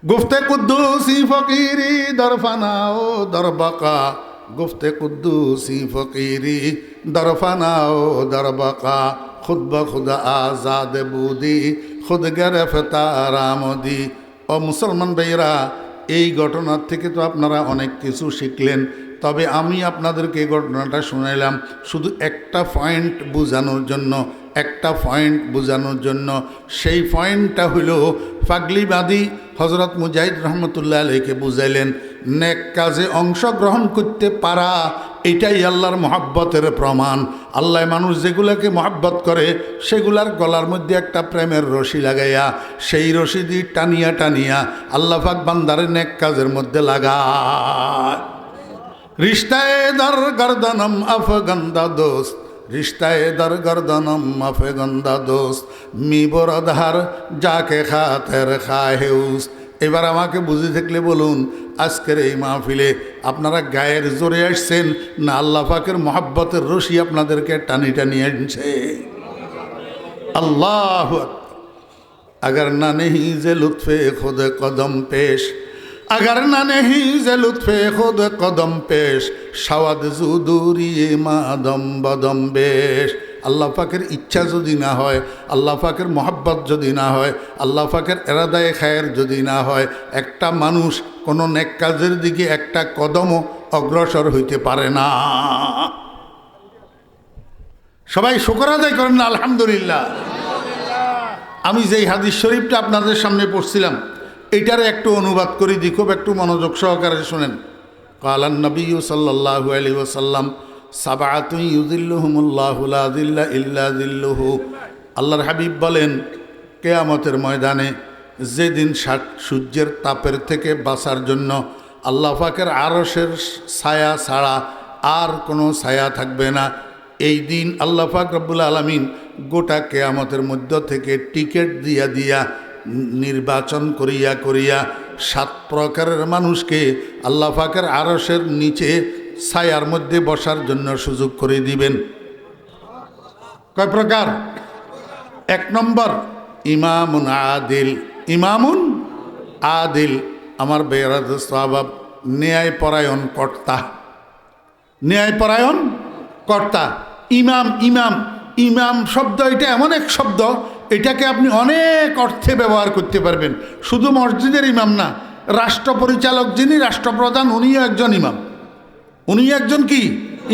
গুফতে কুদ্দুসি ফকিরি দরফানা ও দরবাকা, গুফতে কুদ্দুসি ফকিরি দরফানা ও দরবাকা, খুদ বখুদা আজাদ বুদি খুদ গেরফতার আমদি। ও মুসলমান ভাইয়েরা, এই ঘটনার থেকে তো আপনারা অনেক কিছু শিখলেন, তবে আমি আপনাদেরকে এই ঘটনাটা শুনাইলাম শুধু একটা পয়েন্ট বোঝানোর জন্য, একটা পয়েন্ট বোঝানোর জন্য। সেই পয়েন্টটা হইল, পাগলিবাদী হজরত মুজাহিদ রহমতুল্লাহ আলাইহিকে বুঝাইলেন, নেক কাজে অংশগ্রহণ করতে পারা এটাই আল্লাহর মহাব্বতের প্রমাণ। আল্লাহ মানুষ যেগুলোকে মহাব্বত করে সেগুলার গলার মধ্যে একটা প্রেমের রশি লাগাইয়া সেই রশি দিয়ে টানিয়া টানিয়া আল্লাহ পাক বান্দারে নেক কাজের মধ্যে লাগায়। রিশতায়ে দর গর্দনম আফগন্দা দোস্ত, রিশতায়ে দর গর্দনম আফগন্দা দোস্ত, মি বরধার যাকে খাতের খাহেউস। এবার আমাকে বুঝে থাকলে বলুন, আজকের এই মাহফিলে আপনারা গায়ের জোরে আসছেন না আল্লাহ পাকের মহাব্বতের রশি আপনাদেরকে টানি টানি আনছে? আল্লাহু আকবার। अगर ना नहीं जे लुत्फे खुद कदम पेश, अगर ना नहीं जे लुत्फे खुद कदम पेश, शावाद जुदूरी मादम बदम बेश। আল্লাহ পাকের ইচ্ছা যদি না হয়, আল্লাহ পাকের মহব্বত যদি না হয়, আল্লাহ পাকের এরাদায়ে খায়ের যদি না হয়, একটা মানুষ কোনো নেক কাজের দিকে একটা কদমও অগ্রসর হইতে পারে না। সবাই শুকর আদায় করেন না আলহামদুলিল্লাহ। আমি যেই হাদিস শরীফটা আপনাদের সামনে পড়ছিলাম এটার একটু অনুবাদ করে দিই, খুব একটু মনোযোগ সহকারে শুনেন। কালান নবী সাল্লাল্লাহু আলাইহি ওয়াসাল্লাম সাবাতুন ইউযিল্লুহুমুল্লাহু লা যিল্লা ইল্লা যিল্লুহু। আল্লাহর হাবিব বলেন, কিয়ামতের ময়দানে যেদিন সূর্যের তাপের থেকে বাঁচার জন্য আল্লাহ পাকের আরশের ছায়া ছাড়া আর কোনো ছায়া থাকবে না, এই দিন আল্লাহ পাক রব্বুল আলামিন গোটা কিয়ামতের মধ্য থেকে টিকিট দিয়া দিয়া নির্বাচন করিয়া করিয়া 7 প্রকারের মানুষকে আল্লাহ পাকের আরশের নিচে ছায়ার মধ্যে বসার জন্য সুযোগ করে দিবেন। কয় প্রকার? 1 নম্বর ইমামুন আদিল। ইমামুন আদিল, আমার বেরাদ সাহাব, ন্যায়পরায়ণ কর্তা। ন্যায়পরায়ণ কর্তা। ইমাম, ইমাম, ইমাম শব্দ এটা এমন এক শব্দ, এটাকে আপনি অনেক অর্থে ব্যবহার করতে পারবেন। শুধু মসজিদের ইমাম না, রাষ্ট্র পরিচালক যিনি, রাষ্ট্রপ্রধান, উনিও একজন ইমাম। উনি একজন কি?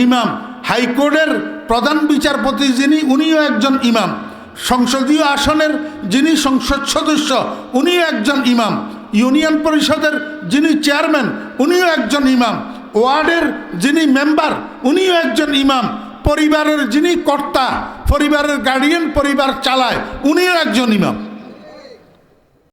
ইমাম। হাইকোর্টের প্রধান বিচারপতি যিনি, উনিও একজন ইমাম। সংসদীয় আসনের যিনি সংসদ সদস্য, উনিও একজন ইমাম। ইউনিয়ন পরিষদের যিনি চেয়ারম্যান, উনিও একজন ইমাম। ওয়ার্ডের যিনি মেম্বার, উনিও একজন ইমাম। পরিবারের যিনি কর্তা, পরিবারের গার্ডিয়ান, পরিবার চালায়, উনিও একজন ইমাম।